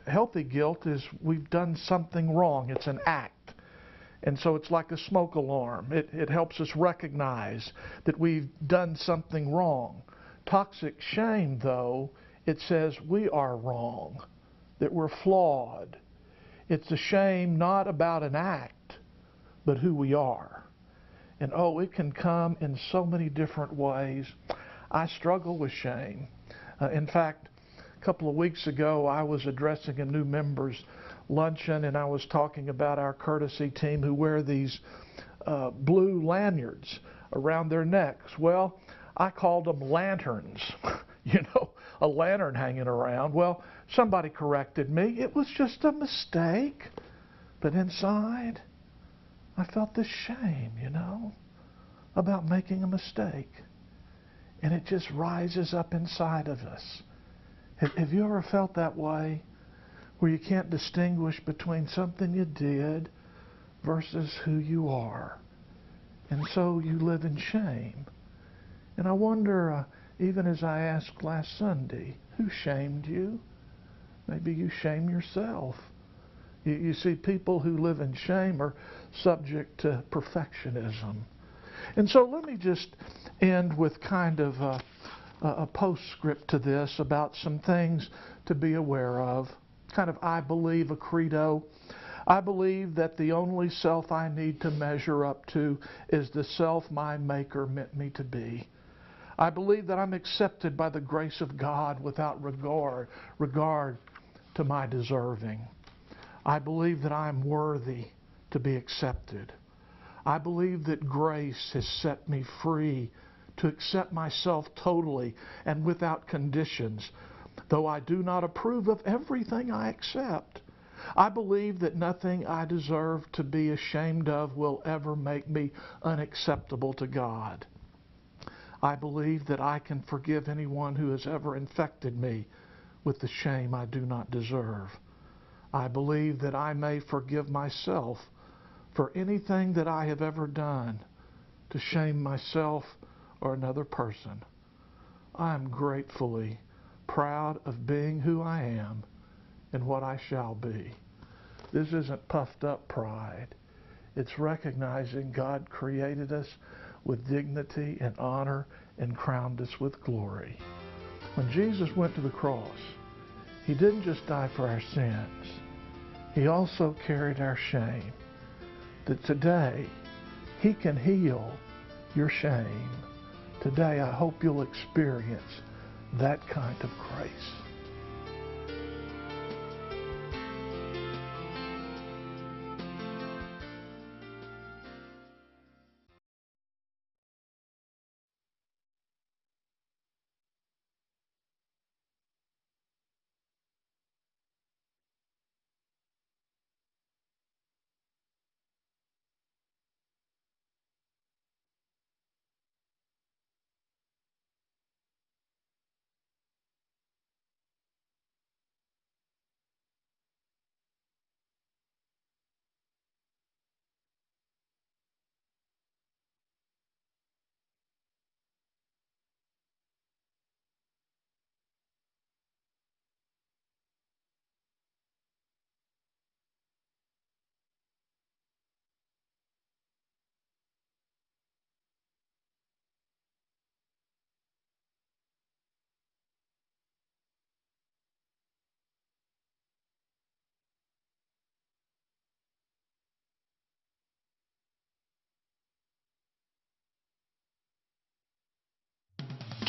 Healthy guilt is we've done something wrong. It's an act. And so it's like a smoke alarm. It helps us recognize that we've done something wrong. Toxic shame, though, it says we are wrong, that we're flawed. It's a shame not about an act, but who we are. And oh, it can come in so many different ways. I struggle with shame. In fact, a couple of weeks ago, I was addressing a new members luncheon, and I was talking about our courtesy team who wear these blue lanyards around their necks. Well, I called them lanterns. You know, a lantern hanging around. Well, somebody corrected me. It was just a mistake. But inside, I felt this shame, you know, about making a mistake. And it just rises up inside of us. Have you ever felt that way? Where you can't distinguish between something you did versus who you are. And so you live in shame. And I wonder, even as I asked last Sunday, who shamed you? Maybe you shame yourself. You see, people who live in shame are subject to perfectionism. And so let me just end with kind of a postscript to this about some things to be aware of. Kind of, I believe, a credo. I believe that the only self I need to measure up to is the self my Maker meant me to be. I believe that I'm accepted by the grace of God without regard to my deserving. I believe that I'm worthy to be accepted. I believe that grace has set me free to accept myself totally and without conditions. Though I do not approve of everything I accept, I believe that nothing I deserve to be ashamed of will ever make me unacceptable to God. I believe that I can forgive anyone who has ever infected me with the shame I do not deserve. I believe that I may forgive myself for anything that I have ever done to shame myself or another person. I am gratefully proud of being who I am and what I shall be. This isn't puffed up pride. It's recognizing God created us with dignity and honor and crowned us with glory. When Jesus went to the cross, He didn't just die for our sins. He also carried our shame. That today, He can heal your shame. Today, I hope you'll experience that kind of grace.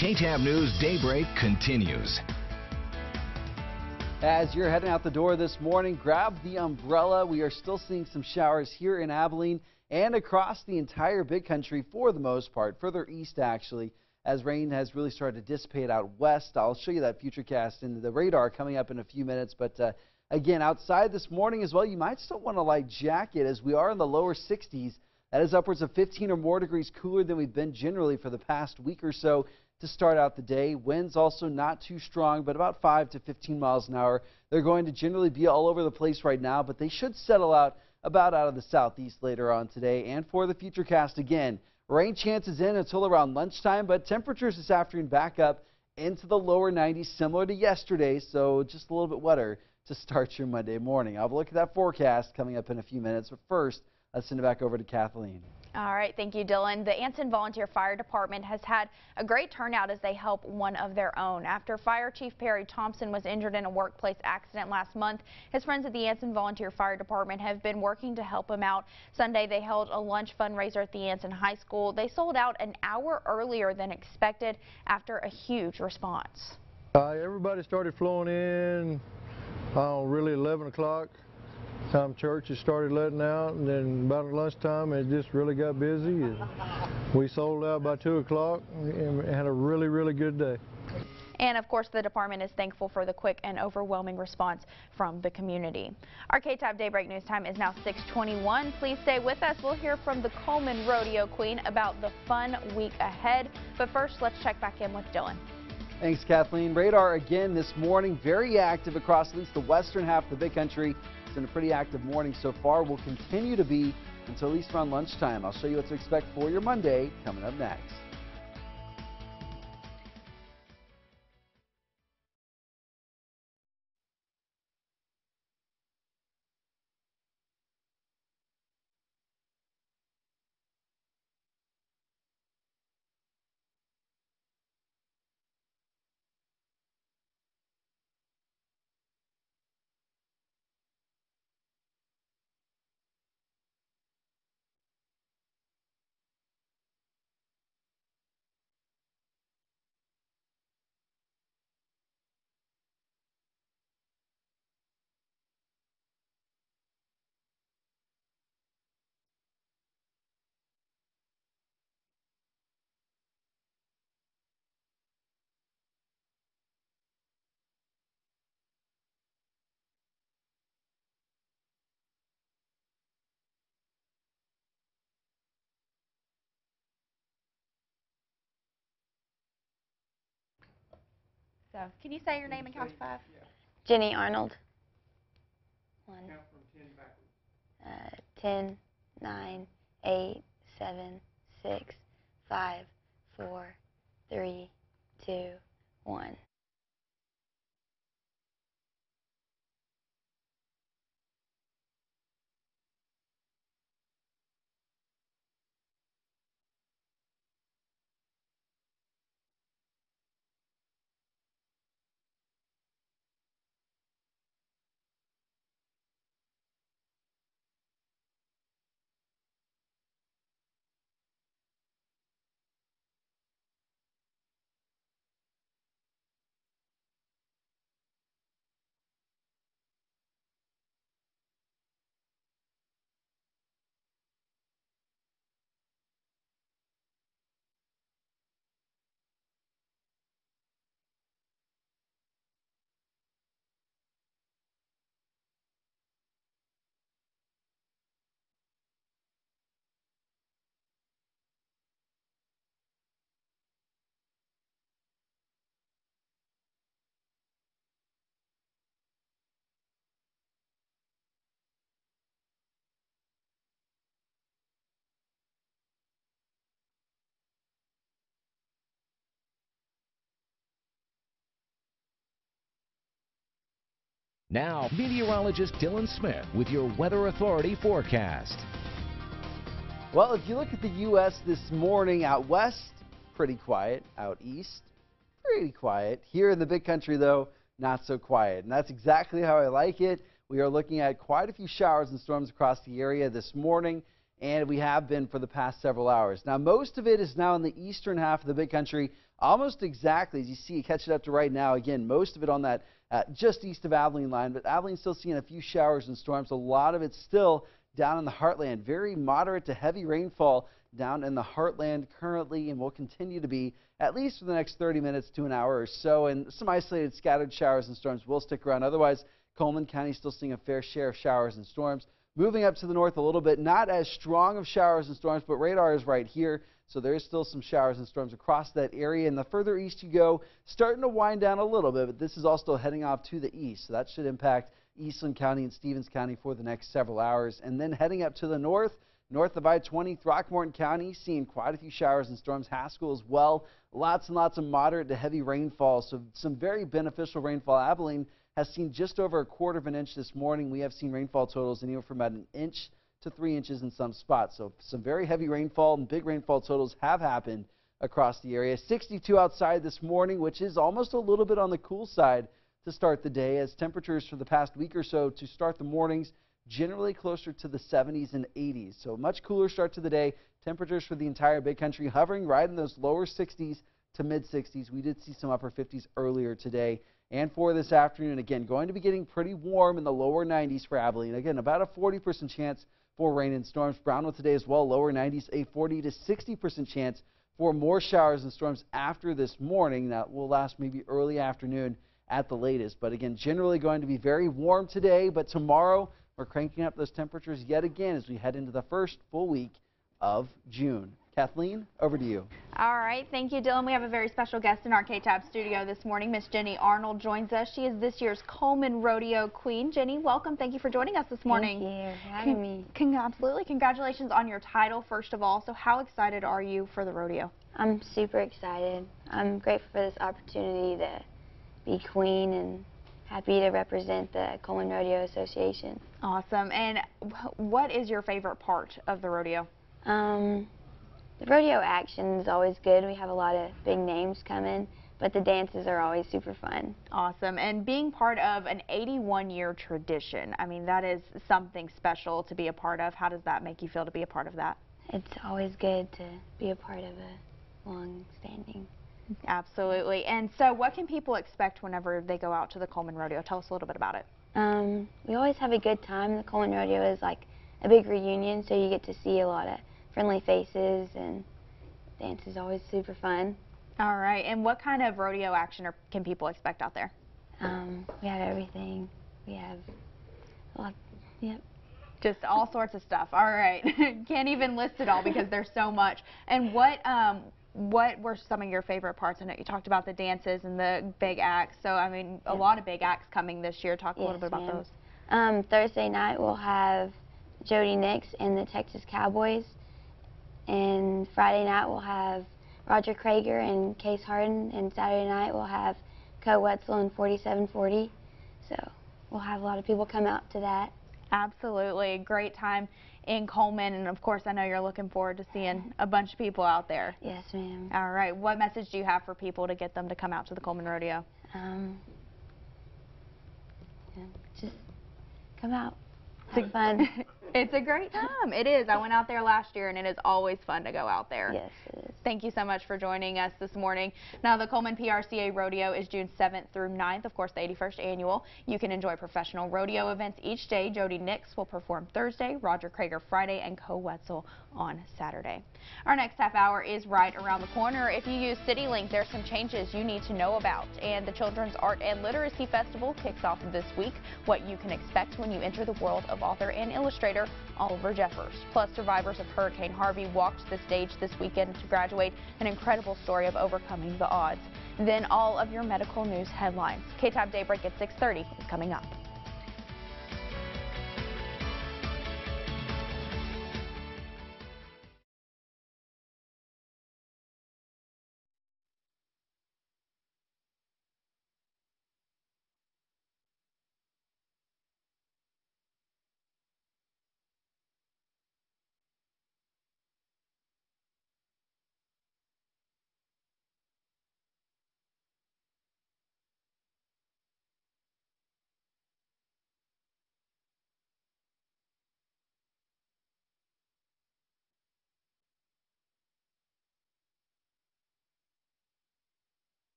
KTAB News Daybreak continues. As you're heading out the door this morning, grab the umbrella. We are still seeing some showers here in Abilene and across the entire big country for the most part, further east actually, as rain has really started to dissipate out west. I'll show you that futurecast in the radar coming up in a few minutes, but again, outside this morning as well, you might still want a light jacket as we are in the lower 60s. That is upwards of 15 or more degrees cooler than we've been generally for the past week or so to start out the day. Winds also not too strong, but about 5 to 15 miles an hour. They're going to generally be all over the place right now, but they should settle out about out of the southeast later on today. And for the futurecast again, rain chances in until around lunchtime, but temperatures this afternoon back up into the lower 90s, similar to yesterday, so just a little bit wetter to start your Monday morning. I'll have a look at that forecast coming up in a few minutes, but first, let's send it back over to Kathleen. All right, thank you, Dylan. The Anson Volunteer Fire Department has had a great turnout as they help one of their own. After Fire Chief Perry Thompson was injured in a workplace accident last month, his friends at the Anson Volunteer Fire Department have been working to help him out. Sunday, they held a lunch fundraiser at the Anson High School. They sold out an hour earlier than expected after a huge response. Everybody started flowing in really 11 o'clock. Time churches started letting out, and then about lunchtime it just really got busy, and we sold out by 2 o'clock and had a really good day. And of course, the department is thankful for the quick and overwhelming response from the community. Our KTAB Daybreak News time is now 6:21. Please stay with us. We'll hear from the Coleman Rodeo Queen about the fun week ahead. But first, let's check back in with Dylan. Thanks, Kathleen. Radar again this morning, very active across at least the western half of the big country. It's been a pretty active morning so far. Will continue to be until at least around lunchtime. I'll show you what to expect for your Monday coming up next. So, can you say your name and count to 5? Yeah. Jenny Arnold. 1. Count from 10 backwards. 10, 9, 8, 7, 6, 5, 4, 3, 2, 1. Now, meteorologist Dylan Smith with your Weather Authority forecast. Well, if you look at the U.S. this morning, out west, pretty quiet. Out east, pretty quiet. Here in the big country, though, not so quiet. And that's exactly how I like it. We are looking at quite a few showers and storms across the area this morning, and we have been for the past several hours. Now, most of it is now in the eastern half of the big country, almost exactly as you see, catch it up to right now. Again, most of it on that just east of Abilene line, but Abilene's still seeing a few showers and storms. A lot of it still down in the heartland. Very moderate to heavy rainfall down in the heartland currently, and will continue to be at least for the next 30 minutes to an hour or so. And some isolated scattered showers and storms will stick around. Otherwise, Coleman County still seeing a fair share of showers and storms. Moving up to the north a little bit, not as strong of showers and storms, but radar is right here. So there is still some showers and storms across that area. And the further east you go, starting to wind down a little bit, but this is also heading off to the east. So that should impact Eastland County and Stevens County for the next several hours. And then heading up to the north of I-20, Throckmorton County, seeing quite a few showers and storms. Haskell as well. Lots and lots of moderate to heavy rainfall. So some very beneficial rainfall. Abilene has seen just over 1/4 of an inch this morning. We have seen rainfall totals anywhere from about 1 inch to 3 inches in some spots. So some very heavy rainfall and big rainfall totals have happened across the area. 62 outside this morning, which is almost a little bit on the cool side to start the day, as temperatures for the past week or so to start the mornings generally closer to the 70s and 80s. So much cooler start to the day. Temperatures for the entire big country hovering right in those lower 60s to mid 60s. We did see some upper 50s earlier today. And for this afternoon, again, going to be getting pretty warm in the lower 90s for Abilene. Again, about a 40% chance for rain and storms. Brownwood today as well, lower 90s, a 40 to 60% chance for more showers and storms after this morning. That will last maybe early afternoon at the latest. But again, generally going to be very warm today, but tomorrow we're cranking up those temperatures yet again as we head into the first full week of June. Kathleen, over to you. All right, thank you, Dylan. We have a very special guest in our KTAB studio this morning. Miss Jenny Arnold joins us. She is this year's Coleman Rodeo Queen. Jenny, welcome. Thank you for joining us this morning. Thank you for having me. Absolutely. Congratulations on your title, first of all. So how excited are you for the rodeo? I'm super excited. I'm grateful for this opportunity to be queen and happy to represent the Coleman Rodeo Association. Awesome. And what is your favorite part of the rodeo? The rodeo action is always good. We have a lot of big names coming, but the dances are always super fun. Awesome. And being part of an 81-year tradition, I mean, that is something special to be a part of. How does that make you feel to be a part of that? It's always good to be a part of a long-standing. Absolutely. And so what can people expect whenever they go out to the Coleman Rodeo? Tell us a little bit about it. We always have a good time. The Coleman Rodeo is like a big reunion, so you get to see a lot of friendly faces, and dance is always super fun. All right. And what kind of rodeo action can people expect out there? We have everything. We have a lot. Yep. Just all sorts of stuff. All right. Can't even list it all because there's so much. And what were some of your favorite parts? I know you talked about the dances and the big acts. So, I mean, a lot of big acts coming this year. Talk a little bit about those. Thursday night we'll have Jody Nix and the Texas Cowboys. And Friday night we'll have Roger Krager and Case Harden, and Saturday night we'll have Co Wetzel and 4740. So we'll have a lot of people come out to that. Absolutely. Great time in Coleman, and of course I know you're looking forward to seeing a bunch of people out there. Yes, ma'am. All right. What message do you have for people to get them to come out to the Coleman Rodeo? Just come out. Have fun. It's a great time. It is. I went out there last year, and it is always fun to go out there. Yes, it is. Thank you so much for joining us this morning. Now, the Coleman PRCA Rodeo is June 7th through 9th, of course, the 81st annual. You can enjoy professional rodeo events each day. Jody Nix will perform Thursday, Roger Krager Friday, and Co Wetzel on Saturday. Our next half hour is right around the corner. If you use CityLink, there's some changes you need to know about. And the Children's Art and Literacy Festival kicks off this week. What you can expect when you enter the world of author and illustrator Oliver Jeffers. Plus, survivors of Hurricane Harvey walked the stage this weekend to graduate, an incredible story of overcoming the odds. Then all of your medical news headlines. KTAB Daybreak at 6:30 is coming up.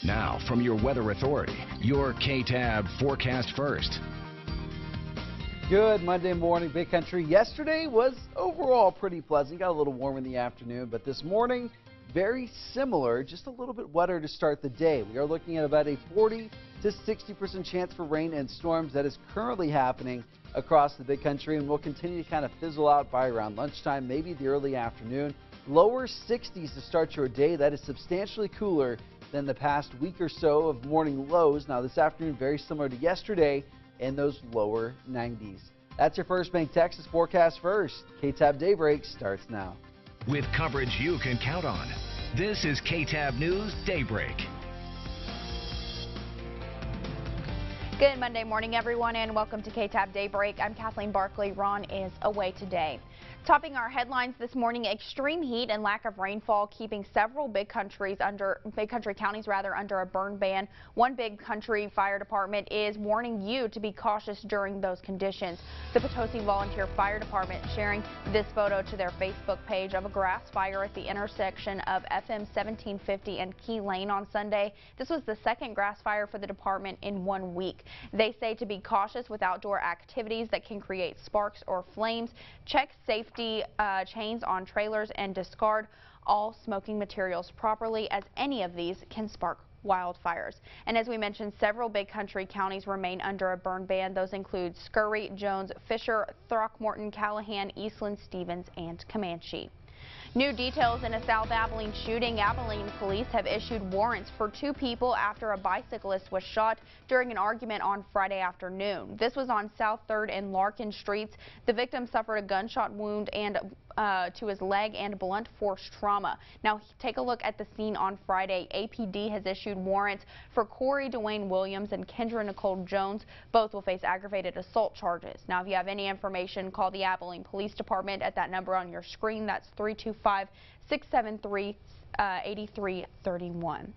Now, from your weather authority, your KTAB Forecast First. Good Monday morning, Big Country. Yesterday was overall pretty pleasant. Got a little warm in the afternoon, but this morning, very similar, just a little bit wetter to start the day. We are looking at about a 40 to 60% chance for rain and storms that is currently happening across the Big Country and will continue to kind of fizzle out by around lunchtime, maybe the early afternoon. Lower 60s to start your day. That is substantially cooler than the past week or so of morning lows. Now this afternoon, very similar to yesterday, in those lower 90s. That's your First Bank Texas Forecast First. KTAB Daybreak starts now. With coverage you can count on, this is KTAB News Daybreak. Good Monday morning, everyone, and welcome to KTAB Daybreak. I'm Kathleen Barkley. Ron is away today. Topping our headlines this morning, extreme heat and lack of rainfall keeping several big country counties under a burn ban. One big country fire department is warning you to be cautious during those conditions. The Potosi Volunteer Fire Department sharing this photo to their Facebook page of a grass fire at the intersection of FM 1750 and Key Lane on Sunday. This was the second grass fire for the department in 1 week. They say to be cautious with outdoor activities that can create sparks or flames. Check safety chains on trailers and discard all smoking materials properly, as any of these can spark wildfires. And as we mentioned, several big country counties remain under a burn ban. Those include Scurry, Jones, Fisher, Throckmorton, Callahan, Eastland, Stevens, and Comanche. New details in a South Abilene shooting. Abilene police have issued warrants for 2 people after a bicyclist was shot during an argument on Friday afternoon. This was on South 3rd and Larkin Streets. The victim suffered a gunshot wound to his leg and blunt force trauma. Now take a look at the scene on Friday. APD has issued warrants for Corey Dwayne Williams and Kendra Nicole Jones. Both will face aggravated assault charges. Now if you have any information, call the Abilene Police Department at that number on your screen. That's 325-673-8331.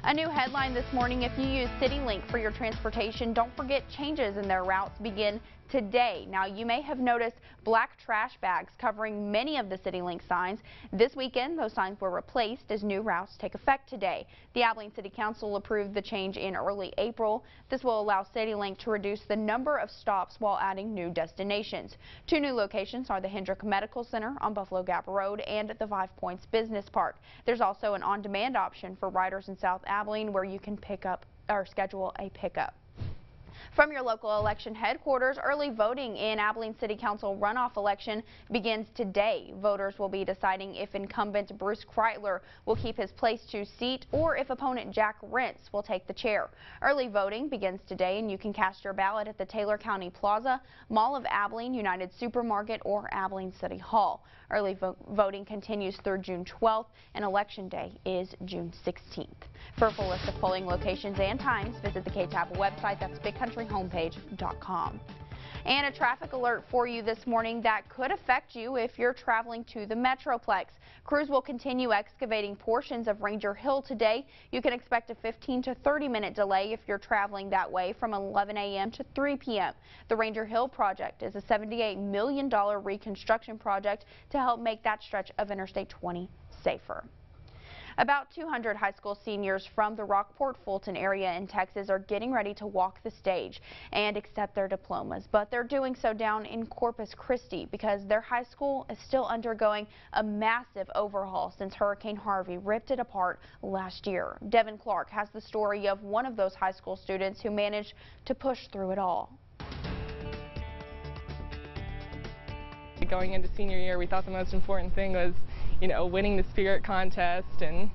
A new headline this morning: if you use CityLink for your transportation, don't forget changes in their routes begin today. Now you may have noticed black trash bags covering many of the CityLink signs. This weekend those signs were replaced as new routes take effect today. The Abilene City Council approved the change in early April. This will allow CityLink to reduce the number of stops while adding new destinations. 2 new locations are the Hendrick Medical Center on Buffalo Gap Road and the 5 Points Business Park. There's also an on-demand option for riders in South Abilene where you can pick up or schedule a pickup. From your local election headquarters, early voting in Abilene City Council runoff election begins today. Voters will be deciding if incumbent Bruce Kreitler will keep his place 2 seat or if opponent Jack Rentz will take the chair. Early voting begins today, and you can cast your ballot at the Taylor County Plaza, Mall of Abilene, United Supermarket, or Abilene City Hall. Early voting continues through June 12th, and Election Day is June 16th. For a full list of polling locations and times, visit the KTAB website. That's bigcountryhomepage.com. And a traffic alert for you this morning that could affect you if you're traveling to the Metroplex. Crews will continue excavating portions of Ranger Hill today. You can expect a 15 to 30-minute delay if you're traveling that way from 11 a.m. to 3 p.m. The Ranger Hill project is a $78 million reconstruction project to help make that stretch of Interstate 20 safer. About 200 high school seniors from the Rockport-Fulton area in Texas are getting ready to walk the stage and accept their diplomas, but they're doing so down in Corpus Christi because their high school is still undergoing a massive overhaul since Hurricane Harvey ripped it apart last year. Devin Clark has the story of one of those high school students who managed to push through it all. Going into senior year, we thought the most important thing was, winning the spirit contest and,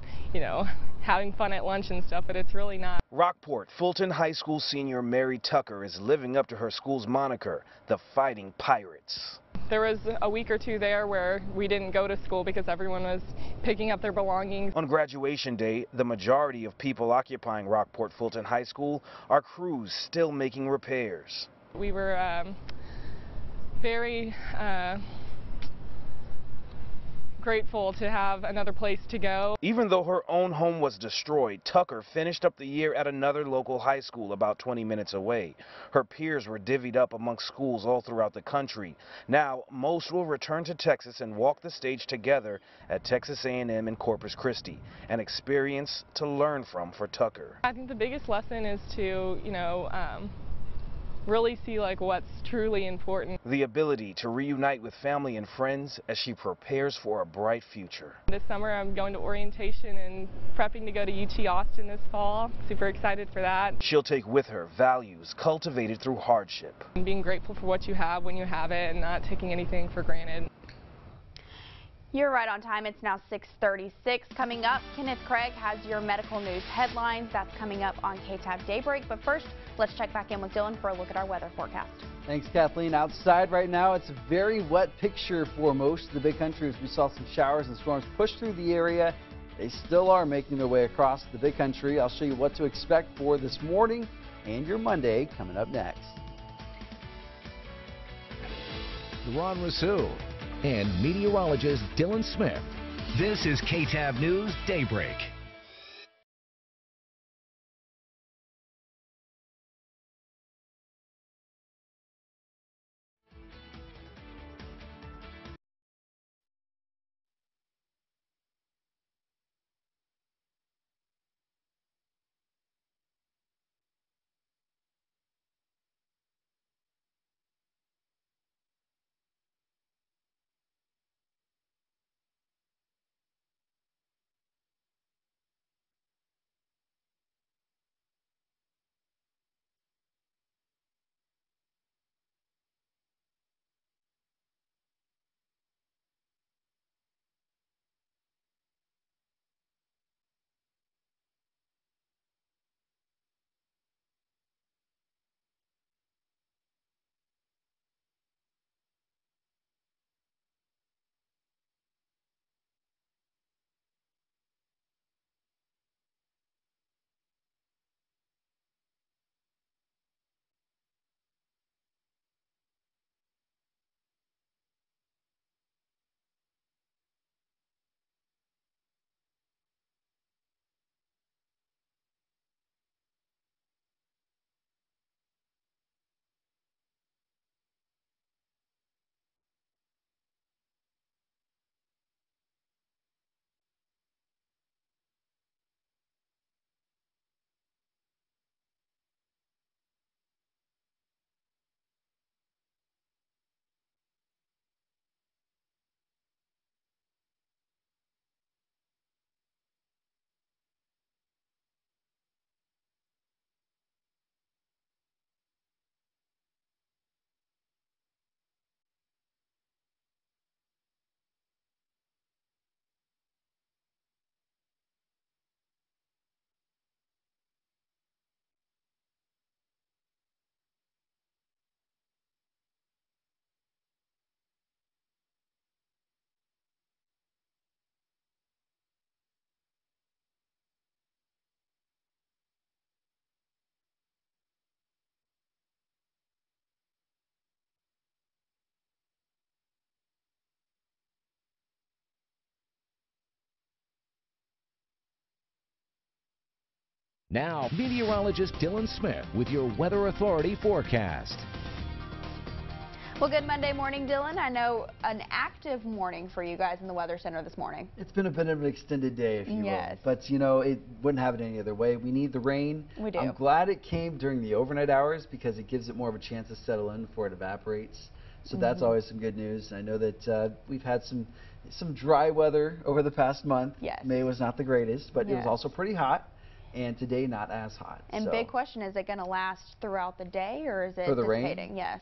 having fun at lunch and stuff, but it's really not. Rockport Fulton High School senior Mary Tucker is living up to her school's moniker, the Fighting Pirates. There was a week or 2 there where we didn't go to school because everyone was picking up their belongings. On graduation day, the majority of people occupying Rockport Fulton High School are crews still making repairs. We were very grateful to have another place to go. Even though her own home was destroyed, Tucker finished up the year at another local high school about 20 minutes away. Her peers were divvied up among schools all throughout the country. Now, most will return to Texas and walk the stage together at Texas A&M in Corpus Christi, an experience to learn from for Tucker. I think the biggest lesson is to, really see what's truly important. The ability to reunite with family and friends as she prepares for a bright future. This summer I'm going to orientation and prepping to go to UT Austin this fall. Super excited for that. She'll take with her values cultivated through hardship. And being grateful for what you have when you have it and not taking anything for granted. You're right on time. It's now 6:36. Coming up, Kenneth Craig has your medical news headlines. That's coming up on KTAB Daybreak. But first, let's check back in with Dylan for a look at our weather forecast. Thanks, Kathleen. Outside right now, it's a very wet picture for most of the big country as we saw some showers and storms push through the area. They still are making their way across the big country. I'll show you what to expect for this morning and your Monday coming up next. The Ron Rousseau and meteorologist Dylan Smith. This is KTAB News Daybreak. Now, meteorologist Dylan Smith with your Weather Authority forecast. Well, good Monday morning, Dylan. I know an active morning for you guys in the Weather Center this morning. It's been a bit of an extended day, if you Yes. will. But, you know, it wouldn't have it any other way. We need the rain. We do. I'm glad it came during the overnight hours because it gives it more of a chance to settle in before it evaporates. So that's always some good news. I know that we've had some dry weather over the past month. Yes. May was not the greatest, but it was Yes. also pretty hot. And today, not as hot. And so. big question, is it going to last throughout the day, or is it For the rain? dissipating? Yes.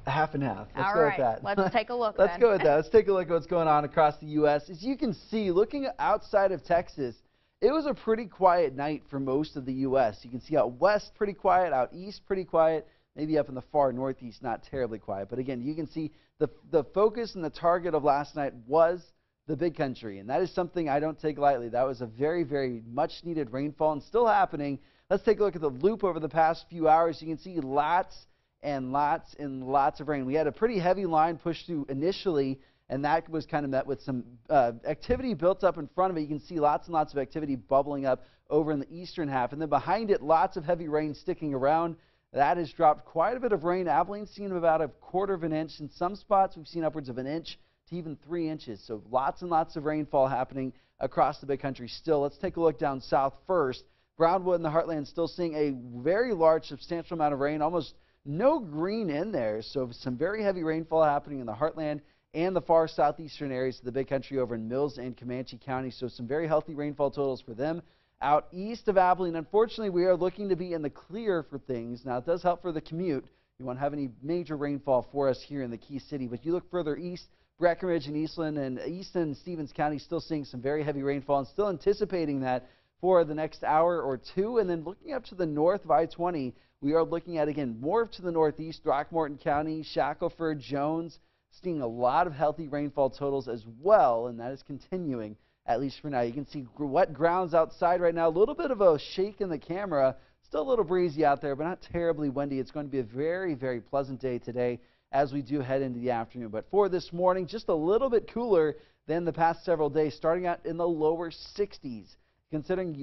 Half and half. Let's All go right. with that. Let's take a look Let's then. go with that. Let's take a look at what's going on across the U.S. As you can see, looking outside of Texas, it was a pretty quiet night for most of the U.S. You can see out west pretty quiet, out east pretty quiet, maybe up in the far northeast not terribly quiet. But again, you can see the focus and the target of last night was the big country, and that is something I don't take lightly. That was a very, very much needed rainfall and still happening. Let's take a look at the loop over the past few hours. You can see lots and lots and lots of rain. We had a pretty heavy line pushed through initially, and that was kind of met with some activity built up in front of it. You can see lots and lots of activity bubbling up over in the eastern half, and then behind it, lots of heavy rain sticking around. That has dropped quite a bit of rain. Abilene's seen about a quarter of an inch. In some spots, we've seen upwards of an inch to even 3 inches. So lots and lots of rainfall happening across the big country still. Let's take a look down south first. Brownwood and the Heartland still seeing a very large, substantial amount of rain, almost no green in there. So some very heavy rainfall happening in the Heartland and the far southeastern areas of the big country over in Mills and Comanche County. So some very healthy rainfall totals for them. Out east of Abilene, unfortunately, we are looking to be in the clear for things. Now, it does help for the commute. You won't have any major rainfall for us here in the Key City. But you look further east, Breckenridge and Eastland and Stevens County still seeing some very heavy rainfall and still anticipating that for the next hour or two. And then looking up to the north of I-20, we are looking at, again, more to the northeast, Throckmorton County, Shackelford, Jones, seeing a lot of healthy rainfall totals as well, and that is continuing, at least for now. You can see wet grounds outside right now, a little bit of a shake in the camera, still a little breezy out there, but not terribly windy. It's going to be a very, very pleasant day today as we do head into the afternoon. But for this morning, just a little bit cooler than the past several days, starting out in the lower 60s. Considering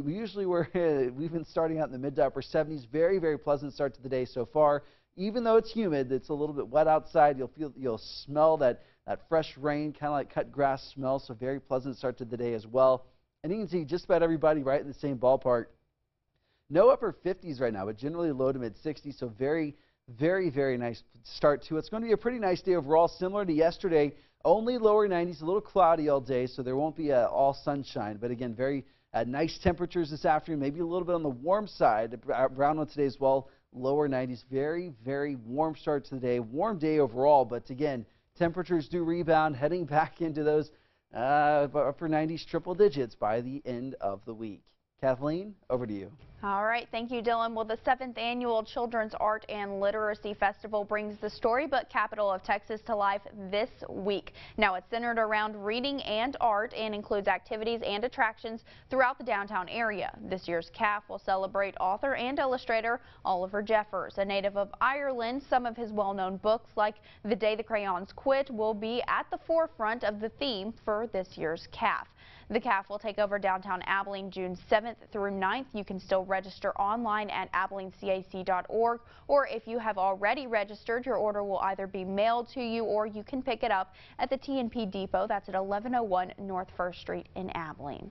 we've been starting out in the mid to upper 70s. Very, very pleasant start to the day so far. Even though it's humid, it's a little bit wet outside. You'll smell that fresh rain, kind of like cut grass smell. So very pleasant start to the day as well. And you can see just about everybody right in the same ballpark. No upper 50s right now, but generally low to mid 60s. So very, very, very nice start to it. It's going to be a pretty nice day overall, similar to yesterday. Only lower 90s, a little cloudy all day, so there won't be all sunshine. But again, very nice temperatures this afternoon, maybe a little bit on the warm side. Around one today as well, lower 90s. Very, very warm start to the day. Warm day overall, but again, temperatures do rebound, heading back into those upper 90s, triple digits by the end of the week. Kathleen, over to you. All right, thank you, Dylan. Well, the 7th Annual Children's Art and Literacy Festival brings the storybook capital of Texas to life this week. Now, it's centered around reading and art and includes activities and attractions throughout the downtown area. This year's CAF will celebrate author and illustrator Oliver Jeffers, a native of Ireland. Some of his well-known books, like The Day the Crayons Quit, will be at the forefront of the theme for this year's CAF. The CAF will take over downtown Abilene June 7th through 9th. You can still register online at AbileneCAC.org, or if you have already registered, your order will either be mailed to you or you can pick it up at the T&P Depot. That's at 1101 North 1st Street in Abilene.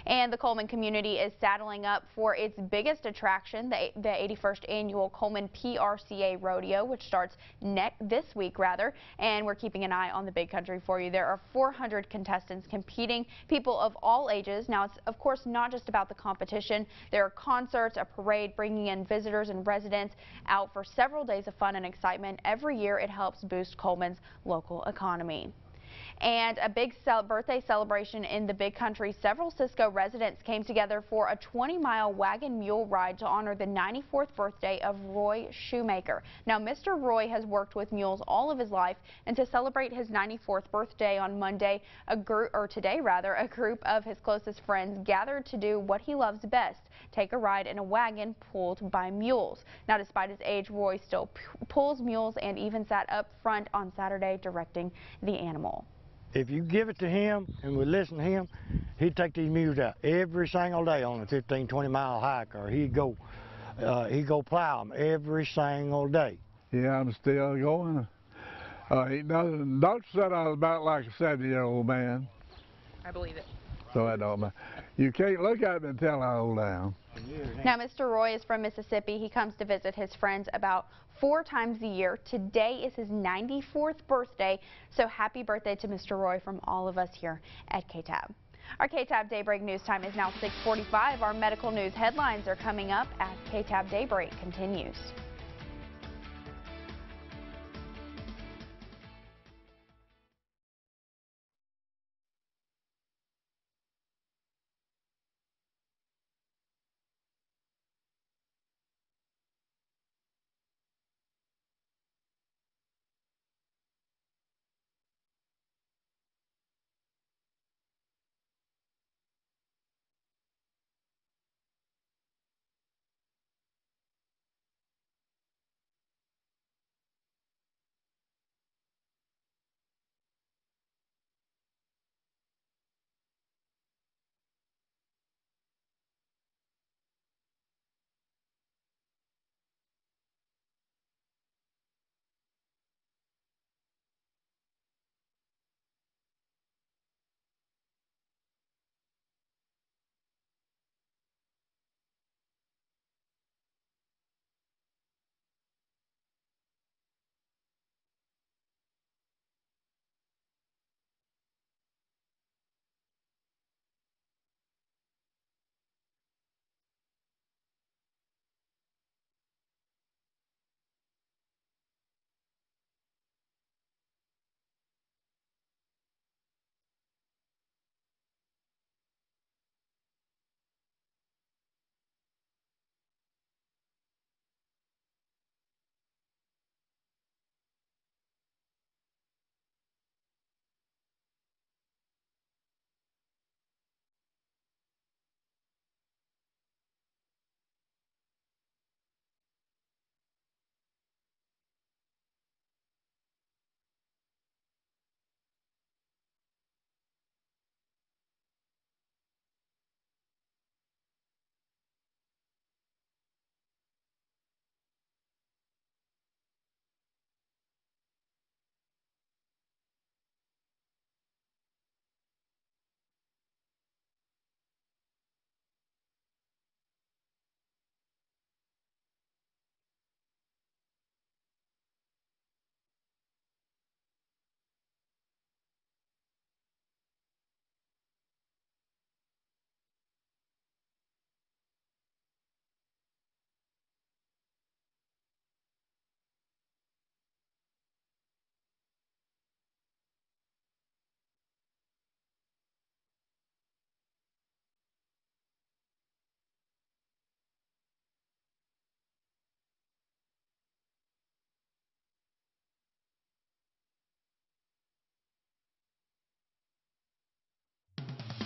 And the Coleman community is saddling up for its biggest attraction, the 81st Annual Coleman PRCA Rodeo, which starts this week, and we're keeping an eye on the Big Country for you. There are 400 contestants competing, people of all ages. Now, it's of course not just about the competition. There are concerts, a parade, bringing in visitors and residents out for several days of fun and excitement. Every year, it helps boost Coleman's local economy. And a big birthday celebration in the Big Country. Several Cisco residents came together for a 20-mile wagon mule ride to honor the 94th birthday of Roy Shoemaker. Now, Mr. Roy has worked with mules all of his life, and to celebrate his 94th birthday on Monday, a group of his closest friends gathered to do what he loves best: take a ride in a wagon pulled by mules. Now, despite his age, Roy still pulls mules and even sat up front on Saturday directing the animal. If you give it to him and we listen to him, he'd take these mules out every single day on a 15, 20-mile hike, or he'd go plow them every single day. Yeah, I'm still going. Doctor said I was about like a 70-year-old man. I believe it. So I don't matter. You can't look at me and tell how old I am. Now, Mr. Roy is from Mississippi. He comes to visit his friends about 4 times a year. Today is his 94th birthday, so happy birthday to Mr. Roy from all of us here at KTAB. Our KTAB Daybreak news time is now 6:45. Our medical news headlines are coming up as KTAB Daybreak continues.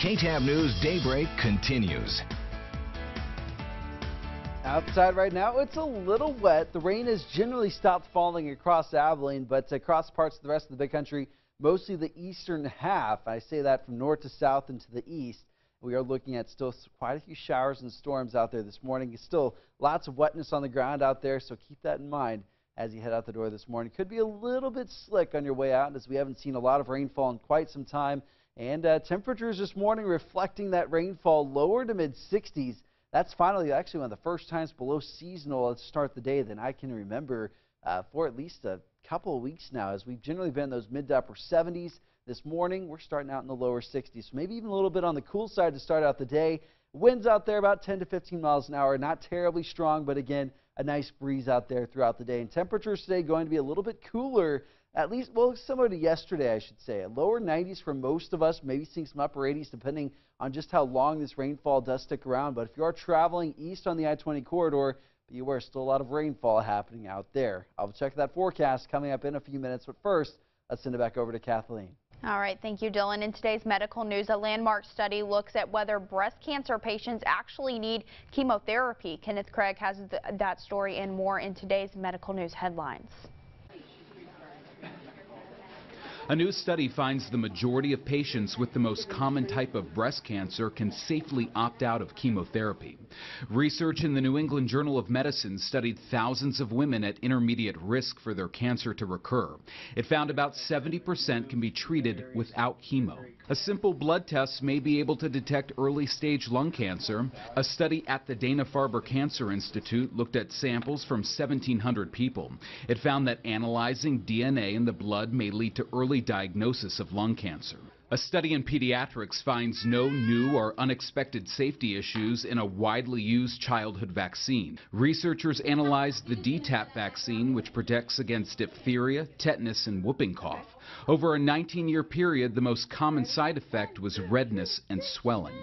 KTAB News Daybreak continues. Outside right now, it's a little wet. The rain has generally stopped falling across Abilene, but across parts of the rest of the big country, mostly the eastern half. I say that from north to south and to the east. We are looking at still quite a few showers and storms out there this morning. Still lots of wetness on the ground out there, so keep that in mind as you head out the door this morning. Could be a little bit slick on your way out, as we haven't seen a lot of rainfall in quite some time. And temperatures this morning reflecting that rainfall, lower to mid-60s. That's finally actually one of the first times below seasonal to start the day than I can remember for at least a couple of weeks now, as we've generally been in those mid to upper 70s. This morning, we're starting out in the lower 60s, so maybe even a little bit on the cool side to start out the day. Winds out there about 10 to 15 miles an hour, not terribly strong, but again, a nice breeze out there throughout the day. And temperatures today going to be a little bit cooler, at least, well, similar to yesterday, I should say. Lower 90s for most of us, maybe seeing some upper 80s depending on just how long this rainfall does stick around. But if you are traveling east on the I-20 corridor, be aware still a lot of rainfall happening out there. I'll check that forecast coming up in a few minutes, but first, let's send it back over to Kathleen. All right, thank you, Dylan. In today's medical news, a landmark study looks at whether breast cancer patients actually need chemotherapy. Kenneth Craig has that story and more in today's medical news headlines. A new study finds the majority of patients with the most common type of breast cancer can safely opt out of chemotherapy. Research in the New England Journal of Medicine studied thousands of women at intermediate risk for their cancer to recur. It found about 70% can be treated without chemo. A simple blood test may be able to detect early-stage lung cancer. A study at the Dana-Farber Cancer Institute looked at samples from 1,700 people. It found that analyzing DNA in the blood may lead to early diagnosis of lung cancer. A study in pediatrics finds no new or unexpected safety issues in a widely used childhood vaccine. Researchers analyzed the DTaP vaccine, which protects against diphtheria, tetanus, and whooping cough. Over a 19-year period, the most common side effect was redness and swelling.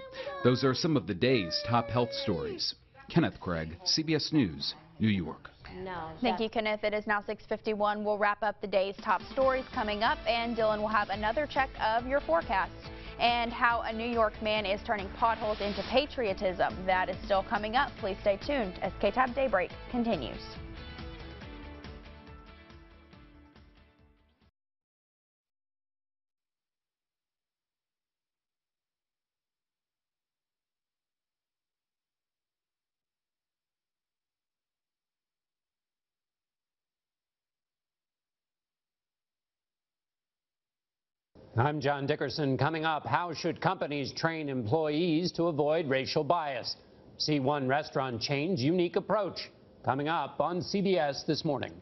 Those are some of the day's top health stories. Kenneth Craig, CBS News, New York. Thank you, Kenneth. It is now 6:51. We'll wrap up the day's top stories coming up, and Dylan will have another check of your forecast and how a New York man is turning potholes into patriotism. That is still coming up. Please stay tuned as KTAB Daybreak continues. I'm John Dickerson. Coming up, how should companies train employees to avoid racial bias? See one restaurant chain's unique approach. Coming up on CBS This Morning.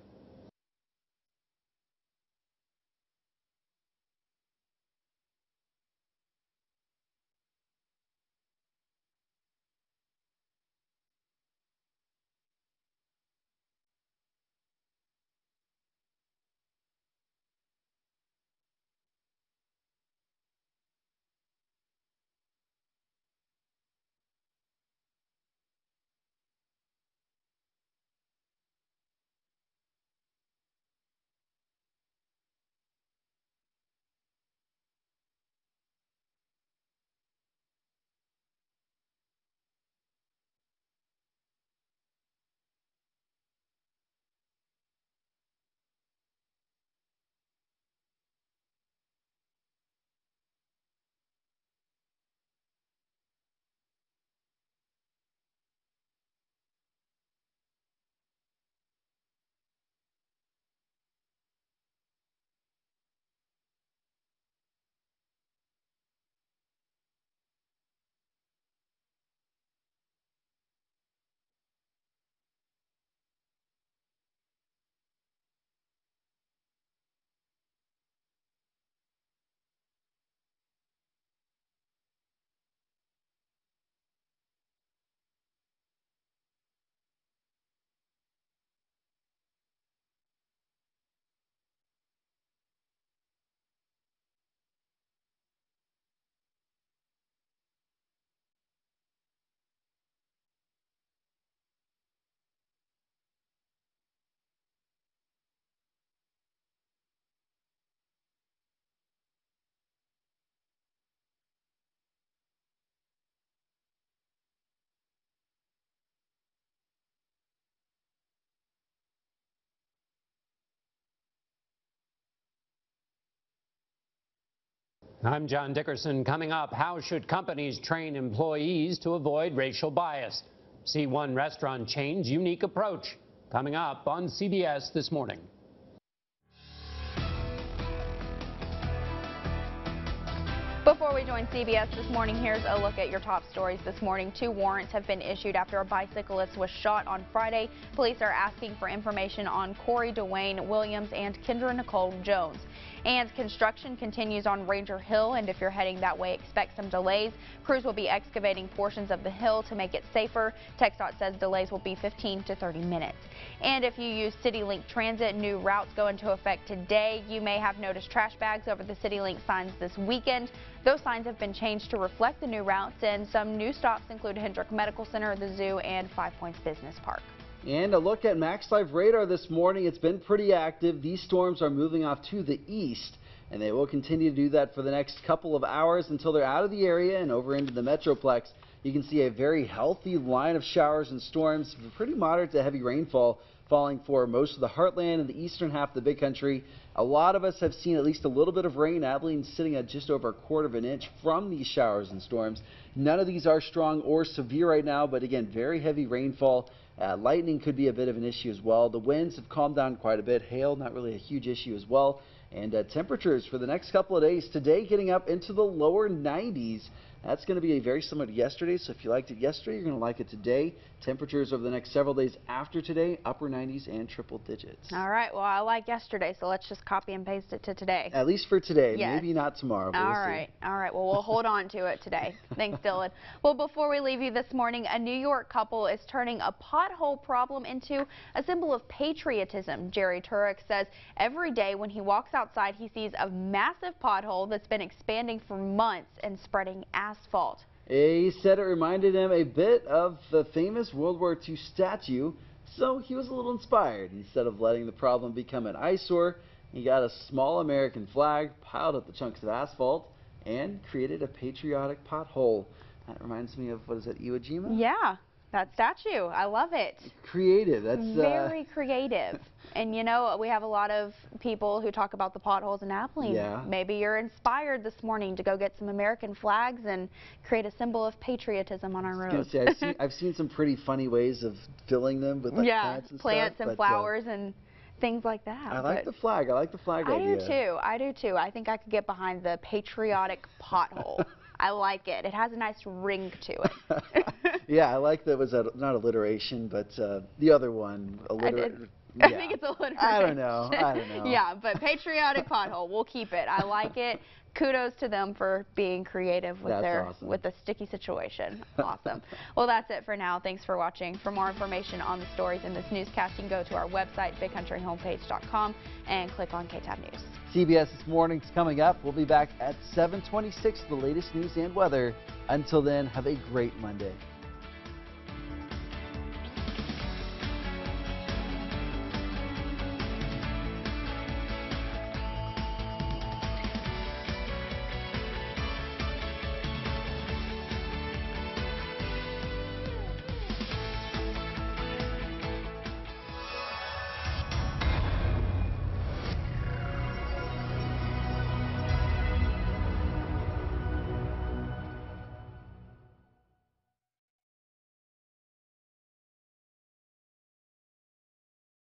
I'm John Dickerson. Coming up, how should companies train employees to avoid racial bias? See one restaurant chain's unique approach. Coming up on CBS This Morning. Before we join CBS This Morning, here's a look at your top stories this morning. 2 warrants have been issued after a bicyclist was shot on Friday. Police are asking for information on Corey Dwayne Williams and Kendra Nicole Jones. And construction continues on Ranger Hill, and if you're heading that way, expect some delays. Crews will be excavating portions of the hill to make it safer. TxDOT says delays will be 15 to 30 minutes. And if you use CityLink Transit, new routes go into effect today. You may have noticed trash bags over the CityLink signs this weekend. Those signs have been changed to reflect the new routes, and some new stops include Hendrick Medical Center, the Zoo, and 5 Points Business Park. And a look at Max Live radar this morning. It's been pretty active. These storms are moving off to the east, and they will continue to do that for the next couple of hours until they're out of the area and over into the Metroplex. You can see a very healthy line of showers and storms, pretty moderate to heavy rainfall falling for most of the heartland and the eastern half of the big country. A lot of us have seen at least a little bit of rain. Abilene's sitting at just over 1/4 of an inch from these showers and storms. None of these are strong or severe right now, but again, very heavy rainfall. Lightning could be a bit of an issue as well. The winds have calmed down quite a bit. Hail, not really a huge issue as well. And temperatures for the next couple of days, today getting up into the lower 90s. That's going to be very similar to yesterday, so if you liked it yesterday, you're going to like it today. Temperatures over the next several days after today, upper 90s and triple digits. All right, well, I like yesterday, so let's just copy and paste it to today. At least for today, yes. Maybe not tomorrow. But all right, well, we'll hold on to it today. Thanks, Dylan. Well, before we leave you this morning, a New York couple is turning a pothole problem into a symbol of patriotism. Jerry Turek says every day when he walks outside, he sees a massive pothole that's been expanding for months and spreading asphalt. He said it reminded him a bit of the famous World War II statue, so he was a little inspired. Instead of letting the problem become an eyesore, he got a small American flag, piled up the chunks of asphalt, and created a patriotic pothole. That reminds me of, what is it, Iwo Jima? Yeah, that statue. I love it. Creative. That's very creative. And you know, we have a lot of people who talk about the potholes in Abilene. Yeah. Maybe you're inspired this morning to go get some American flags and create a symbol of patriotism on our roads. I was going to say, I've seen some pretty funny ways of filling them with like plants and flowers and things like that. I like the flag. I like the flag idea. I do too. I think I could get behind the patriotic pothole. I like it. It has a nice ring to it. Yeah, I like that. Was not alliteration, but the other one. I think it's alliteration. I don't know. Yeah, but patriotic pothole. We'll keep it. I like it. Kudos to them for being creative with with the sticky situation. Awesome. Well, that's it for now. Thanks for watching. For more information on the stories in this newscast, you can go to our website, bigcountryhomepage.com, and click on KTAB News. CBS This Morning's coming up. We'll be back at 7:26 for the latest news and weather. Until then, have a great Monday.